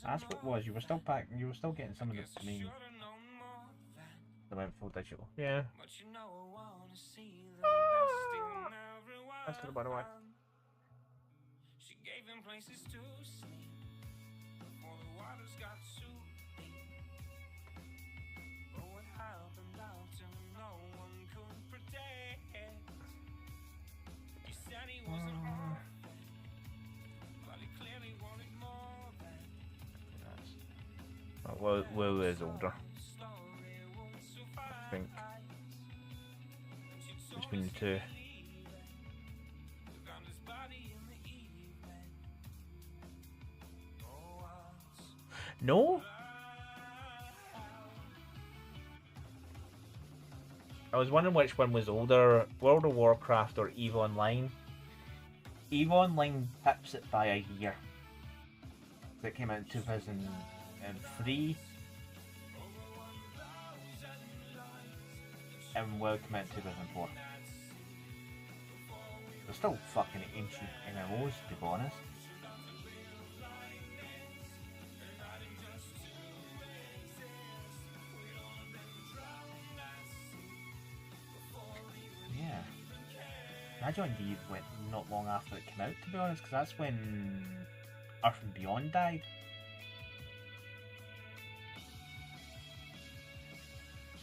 That's what it was. You were still packing. You were still getting some of the main. The went full digital. Yeah. That's good, by the way. She gave him places to sleep before the waters got too deep. But what happened out and no one could predict. Will is older. I think. Between the two. No? I was wondering which one was older, World of Warcraft or EVE Online. EVE Online pips it by a year. It came out in 2003. And WoW came out in 2004. They're still fucking ancient MMOs, to be honest. Yeah. I joined EVE went not long after it came out, to be honest, because that's when Earth and Beyond died.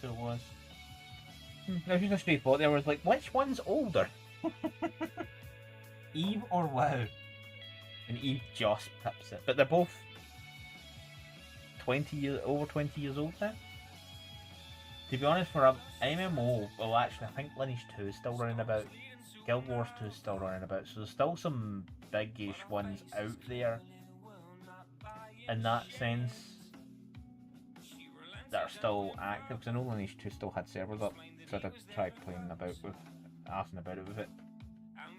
So it was. There was just a straight thought there was like, which one's older? Eve or WoW? And Eve just pips it. But they're both 20 over 20 years old now. To be honest, for an MMO, well actually I think Lineage 2 is still running about. Guild Wars 2 is still running about. So there's still some big-ish ones out there. In that sense. That are still active. Because I know Lineage 2 still had servers up. So I did try playing about with, asking about it with it.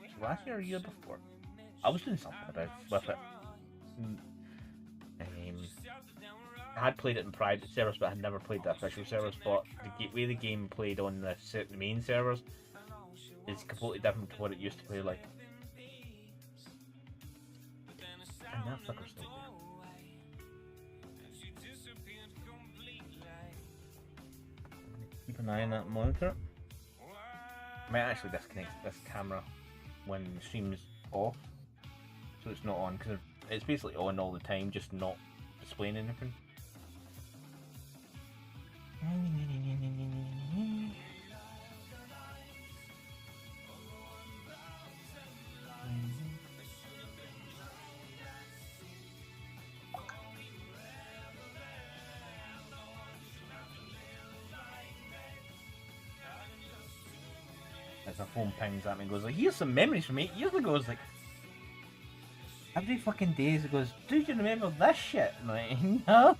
So last year or year before, I was doing something about with it. I had played it in private servers, but I had never played the official servers. But the way the game played on the main servers is completely different to what it used to play like. And that fucker's still there. Keep an eye on that monitor. I might actually disconnect this camera when the stream's off, so it's not on, because it's basically on all the time, just not displaying anything. As my phone pings at me and goes like, here's some memories from 8 years ago. It's like, every fucking day it goes, do you remember this shit? I'm like, no.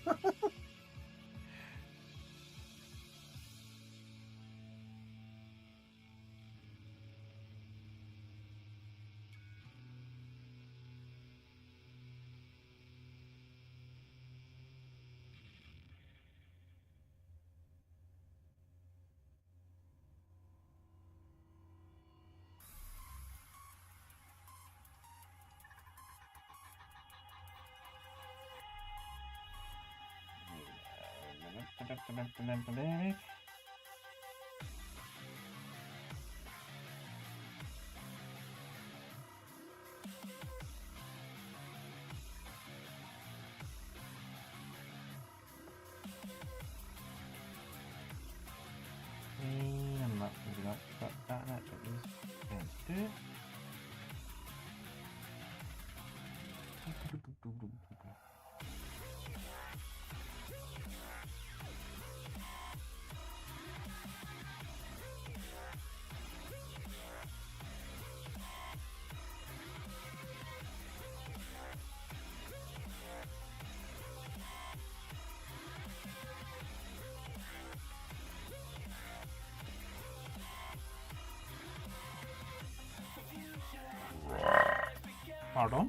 Pardon?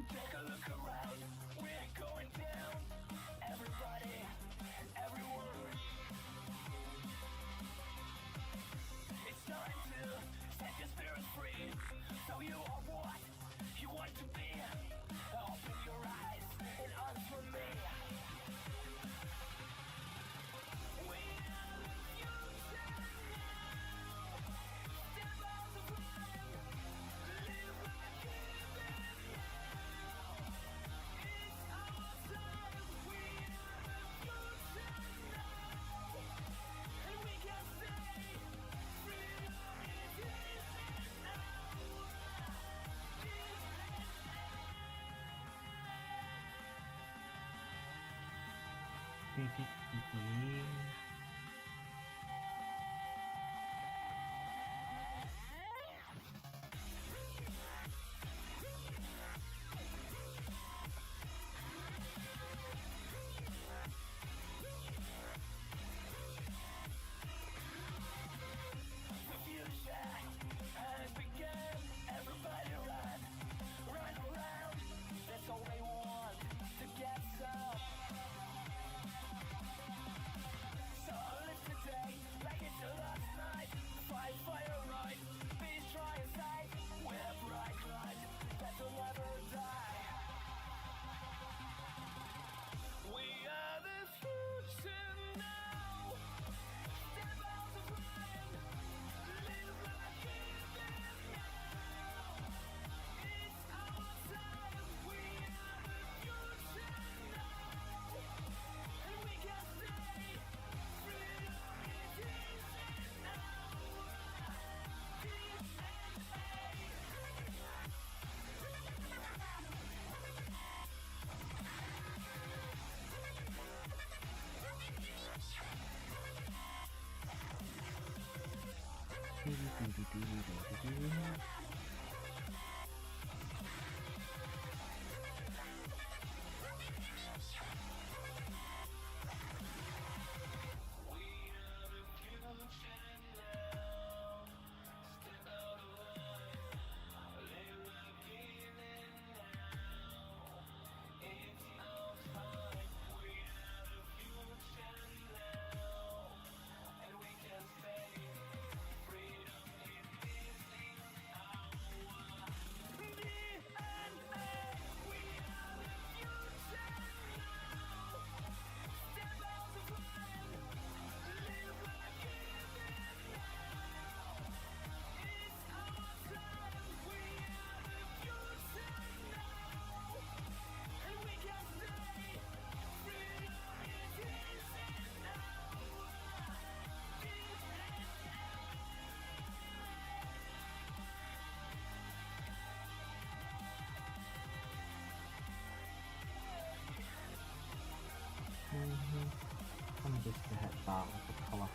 I'm just to hit that with the colour.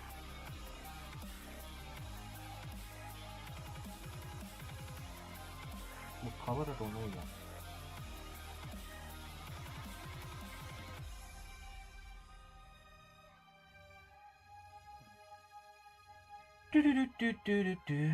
What colour? I don't know yet. Do do do do do do do.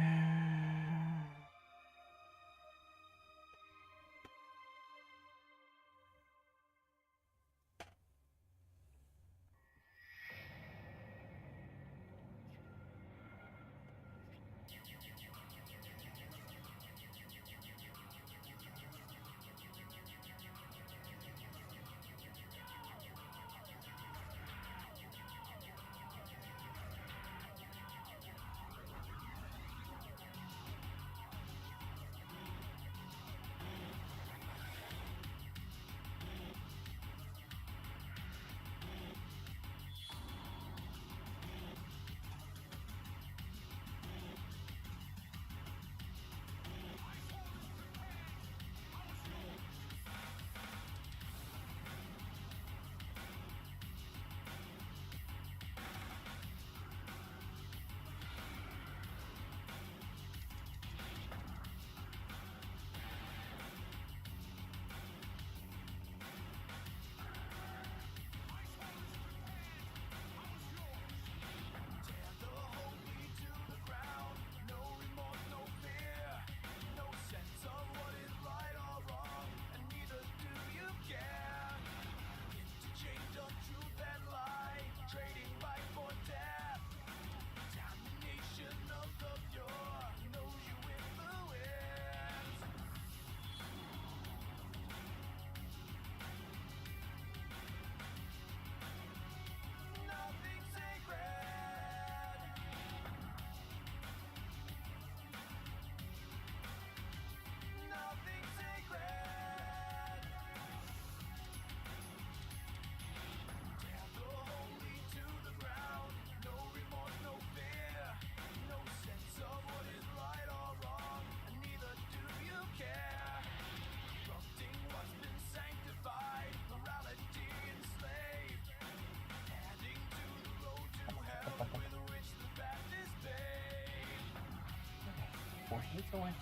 he's a witchy.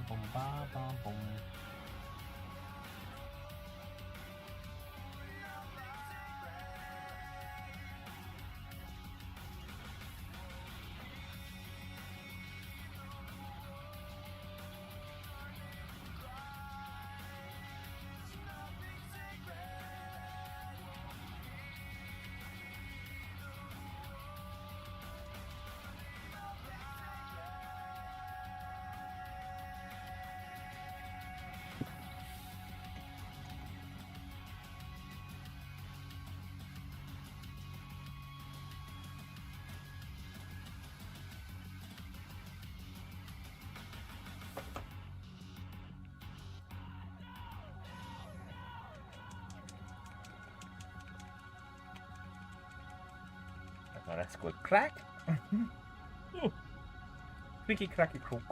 Boom, ba, bum, boom. Now let's go crack. Oh, creaky cracky croak.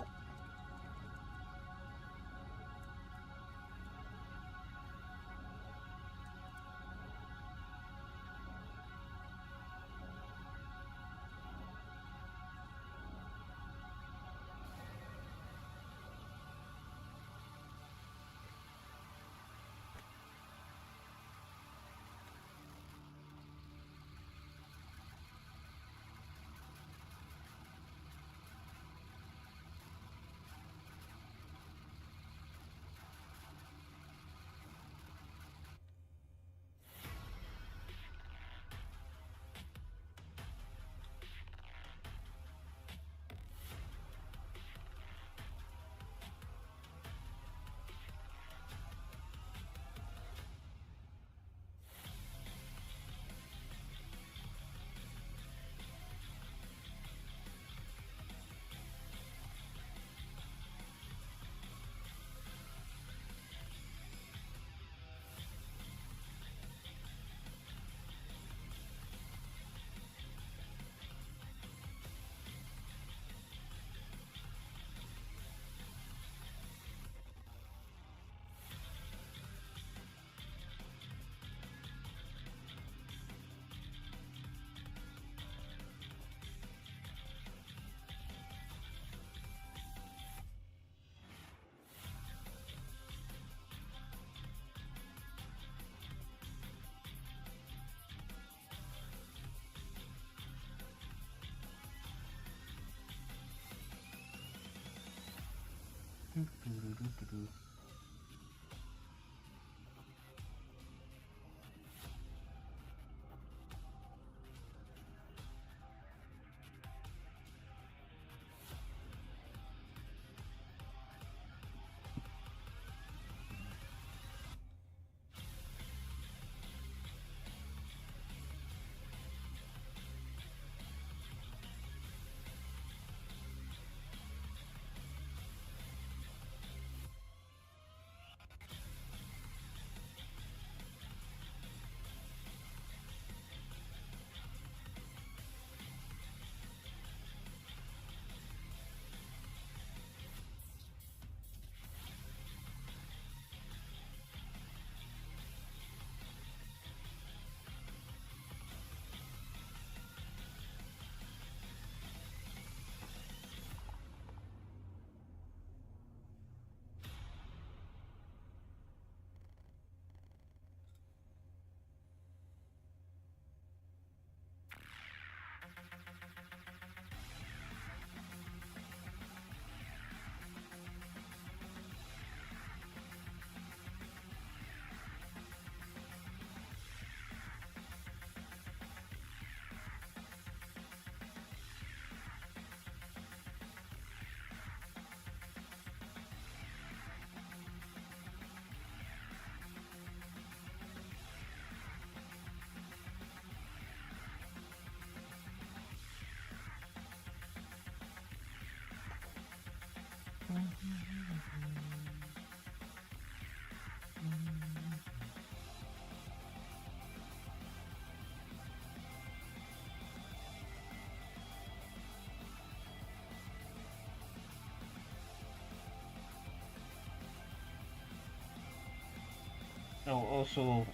Oh, also,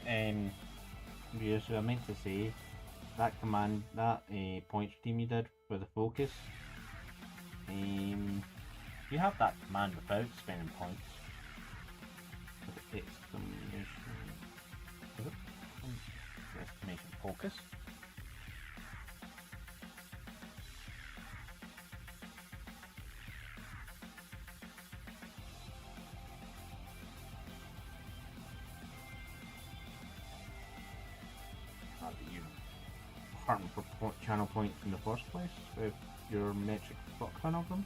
viewers, I meant to say that command, that points team you did for the focus. You have that command without spending points. With exclamation focus. Not that you harm for channel points in the first place with your metric fuck ton of them.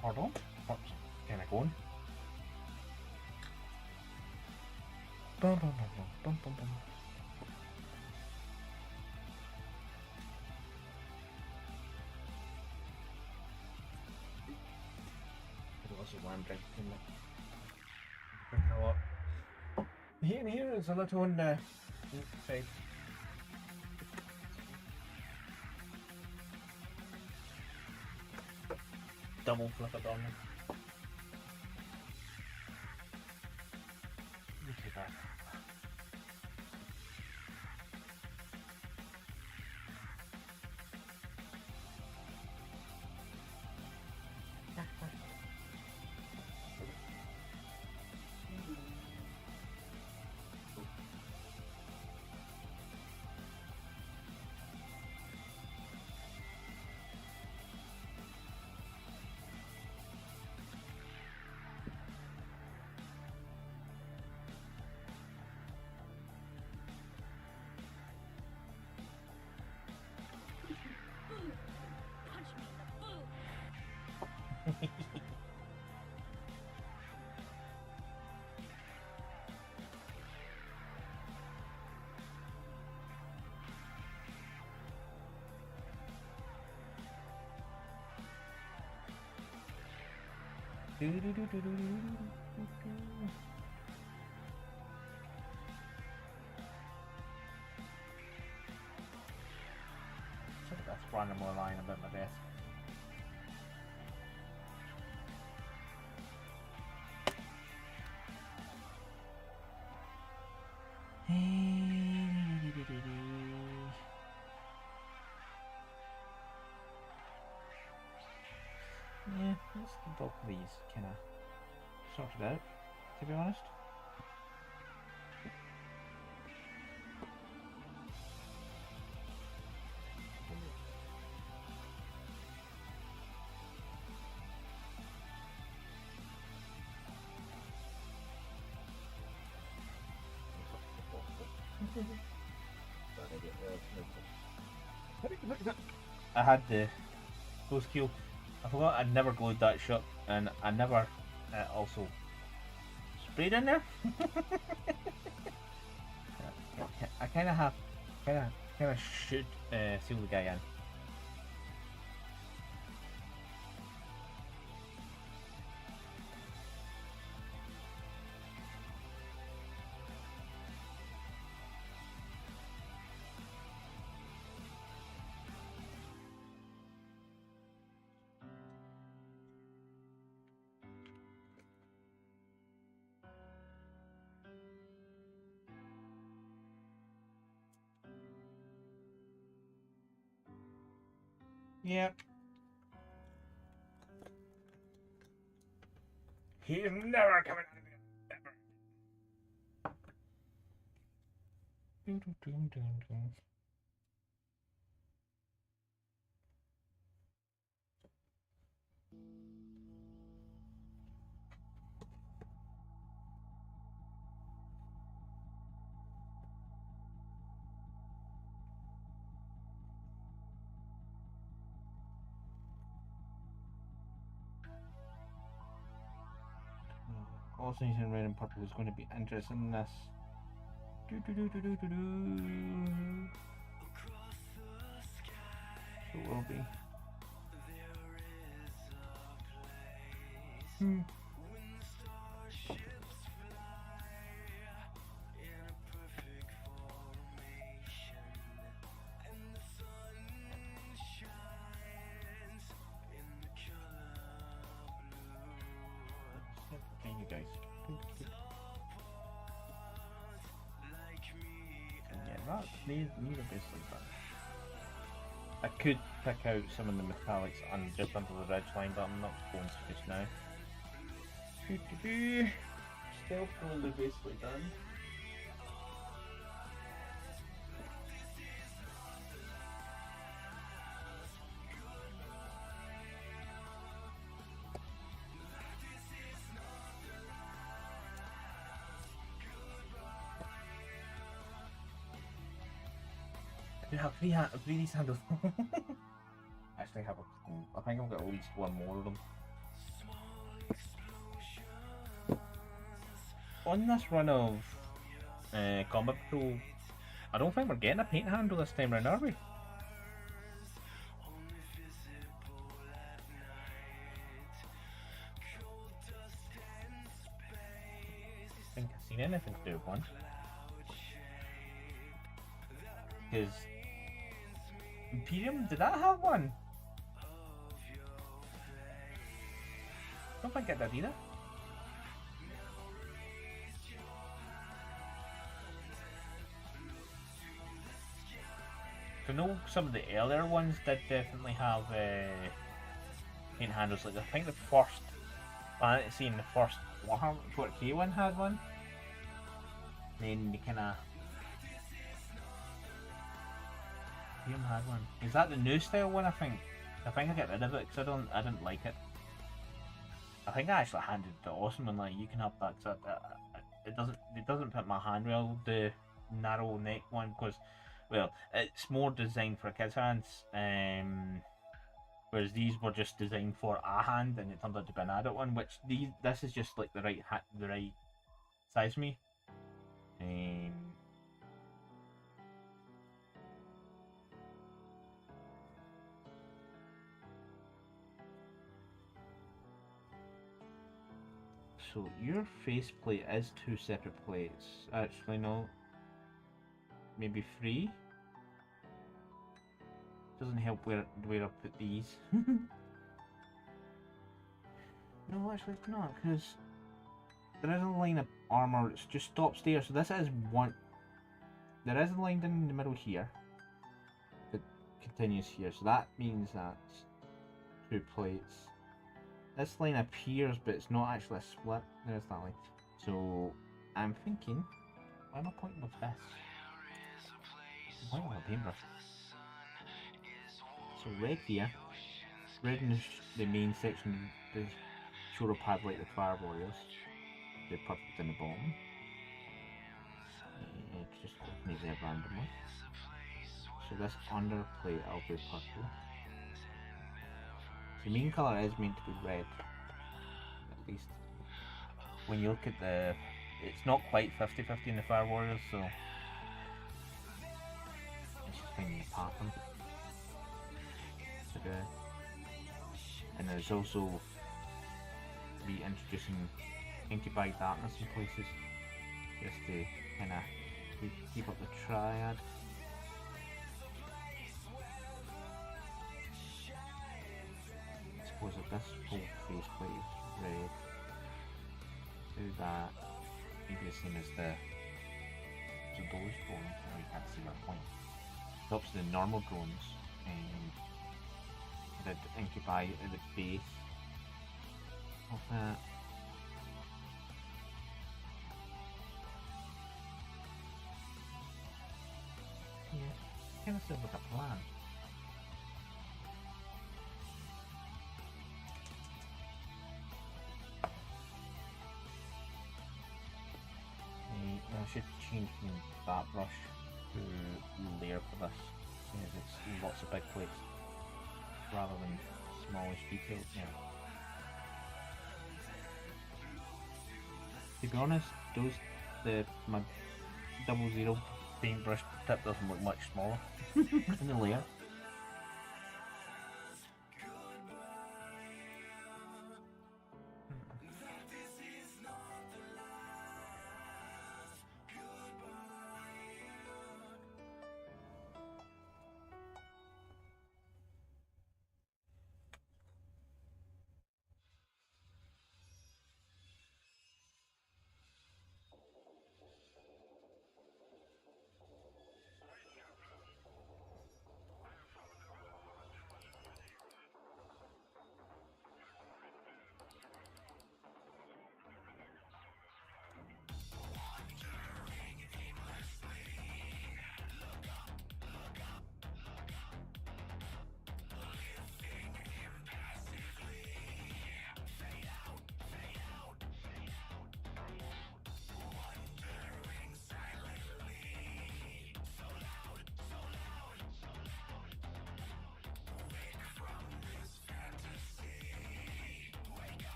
Pardon? What's kind of going? Bum, bum, bum, bum, bum, bum. There's also one drink in there. Drink a lot. The heat in here is a little on the side. Double flip it on. Not too bad. Punch me in the boob. far no more lying about my death. Yeah, let's get both of these kind of sorted out, to be honest. I had the ghost kill. I forgot I'd never glued that shut, and I never also sprayed in there. I kind of should seal the guy in. Yep. He's never coming out of here. Ever. All things in red and purple is going to be interesting in this. So it will be. Thank you guys. Yeah, these are basically done. I could pick out some of the metallics and just under the ridge line, but I'm not going to just now. Still probably basically done. I have three of these handles. Actually, have I think I've got at least one more of them. On this run of Combat Patrol, I don't think we're getting a paint handle this time round, are we? I think I've seen anything to do with one. Because Imperium, did that have one? I don't think it did either. I know some of the earlier ones did definitely have paint handles. Like I think the first Fantasy and the first Warhammer 40k one had one. Then they kind of had one. Is that the new style one? I think I get rid of it because I didn't like it. I think I actually handed it to Awesome and like you can have that because it doesn't fit my handrail, the narrow neck one, because well it's more designed for kids' hands, whereas these were just designed for a hand and it turned out to be an adult one, which this is just like the right size for me. So your faceplate is 2 separate plates. Actually no. Maybe 3? Doesn't help where I put these. No, actually it's not, because there is a line of armour that just stops there, so this is one. There is a line in the middle here that continues here, so that means that's 2 plates. This line appears, but it's not actually a split. There is that line. So I'm thinking, why am I pointing with this? I'm pointing with a paintbrush. So red here, red in the main section, the shoulder pad like the Fire Warriors. They're perfect in the bottom. Just make them randomly. So this underplate I'll be purple. The main colour is meant to be red, at least. When you look at the, it's not quite 50-50 in the Fire Warriors, so it's just finding the pattern to do. And there's also reintroducing anti-bag darkness in places, just to kind of keep up the triad. I suppose if this whole faceplate is red, do that, maybe the same as the those drones. Now you can't see my point. Stops the normal drones and the incubi at the base of that. Yeah, kind of sounds like a plan. I should change from that brush to layer for this, because it's lots of big plates rather than smallish details. Yeah. To be honest, my 00 paintbrush tip doesn't look much smaller in the layer.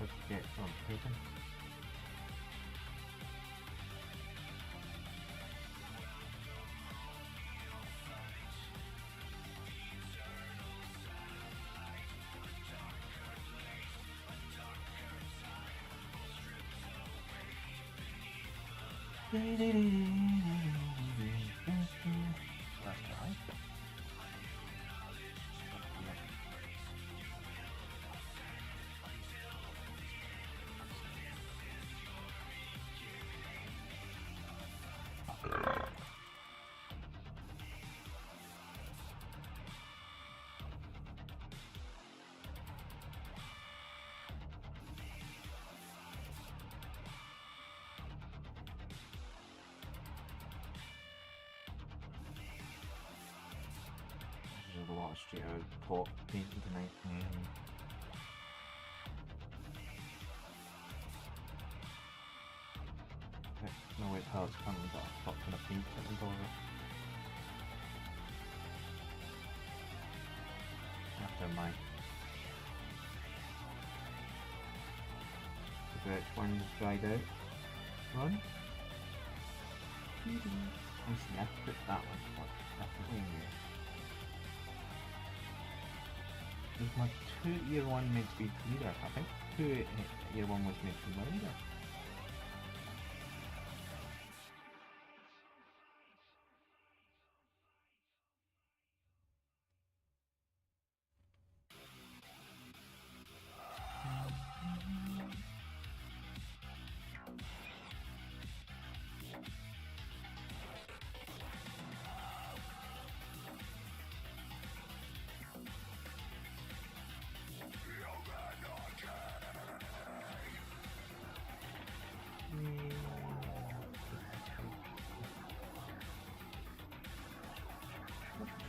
let's get some taken. That's right. There's a lot of straight out pop painting tonight. No wait, how it's currently got a fuck ton of paint at the door. After my the birch one's dried out. Run. Honestly, I put that one for definitely in there. Was my 2-year one meant to be leader? I think 2-year one was meant to be my leader.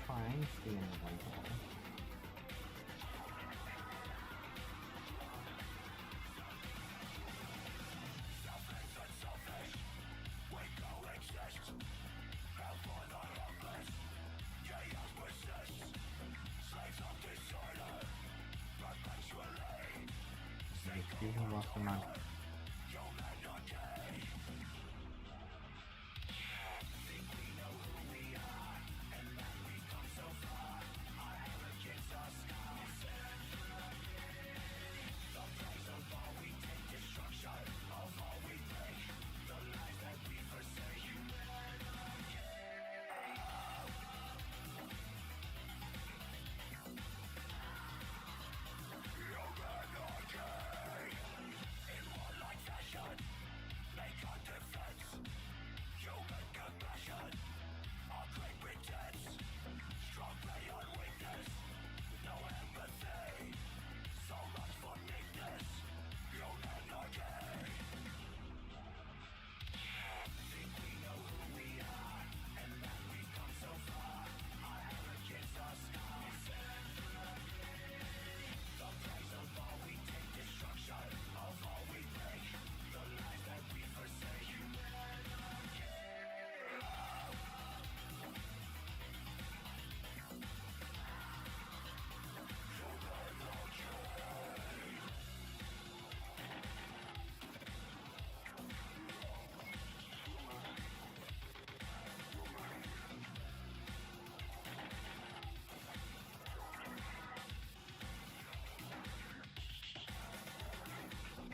Fine, stay in the one ball. Fusion lost the man.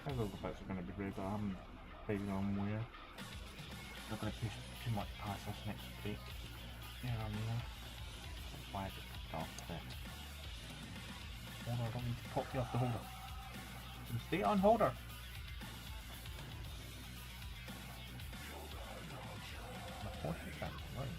I know the bets are going to be great, but I haven't figured on where. Not going to push too much past this next week. Yeah, that's why I just got off the holder. I don't need to pop you off the holder. You stay on holder. My horse is back to run.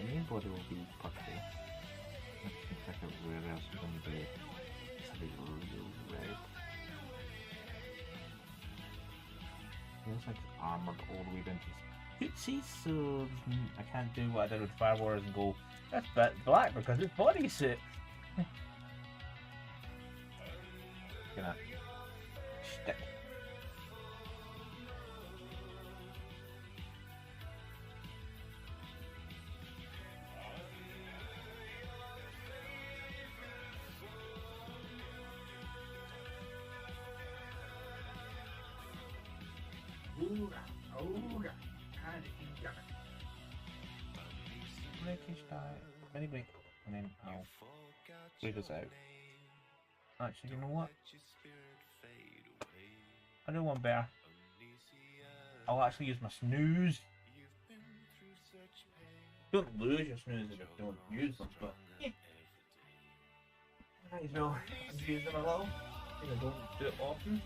Anybody will be patriot. I can check out where else we're going to be. It's a bit real red. Feels like it's armoured all the way down to Oopsie, so I can't do what I did with Fire Wars and go, that's black because it's bodysuit. Gonna stick. Breakish diet. Mini break. And then I'll read us out. Actually, you know what? I do one better. I'll actually use my snooze. Don't lose your snooze if you don't use them, but yeah. Might as well use them a little. I don't do it often.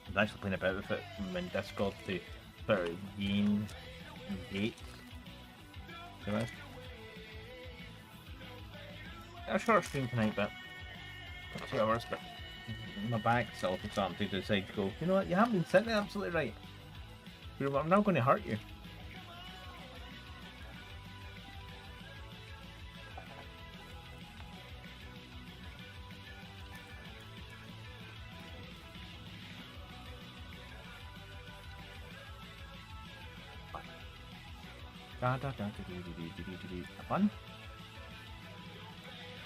I was actually playing about with it in Discord to sort of gain engage. A short stream tonight, but 2 hours, but my back's starting to decide to go, you know what, you haven't been sitting absolutely right. I'm now going to hurt you. Have fun.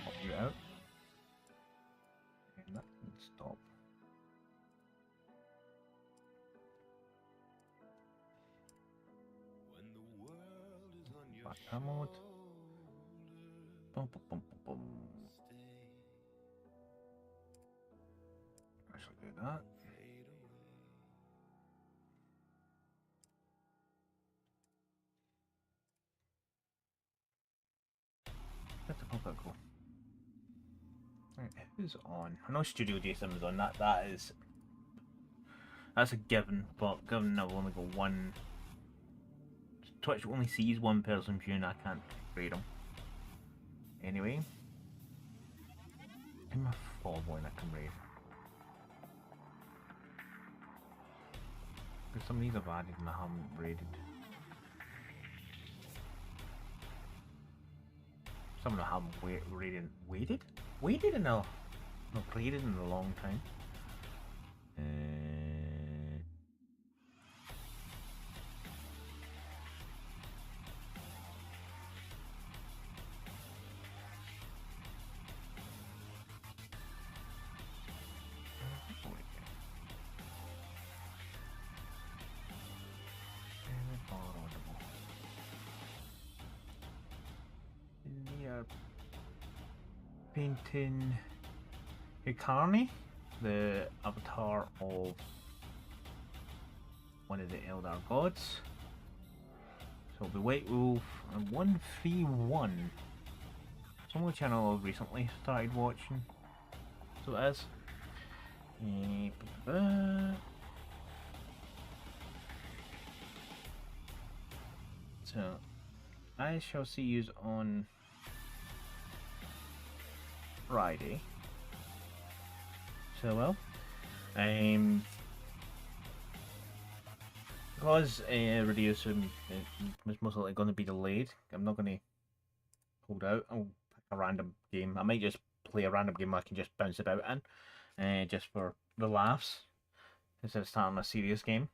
Pop you out. And that can stop. Back to mode. Boom, boom, boom, boom, boom. Actually do that. Let's go. Right, who's on? I know Studio Jason was on. That's a given, but given I've only got one. Twitch only sees one person viewing. I can't rate them. Anyway, I'm a following I can rate. Because some of these I've added and I haven't rated. Some of them haven't waited in a rated in a long time. Painting Hikari, the avatar of one of the Elder Gods. So the White Wolf and 131. Some of the channel I've recently started watching. So it is. So I shall see you on Friday. So well, because Reduce was most likely going to be delayed, I'm not going to hold out. I'll pick a random game. I might just play a random game I can just bounce about in, just for the laughs, instead of starting a serious game.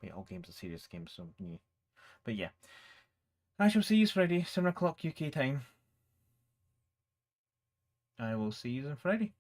Wait, all games are serious games, so yeah. But yeah. I shall see you Friday, 7 o'clock UK time. I will see you on Friday.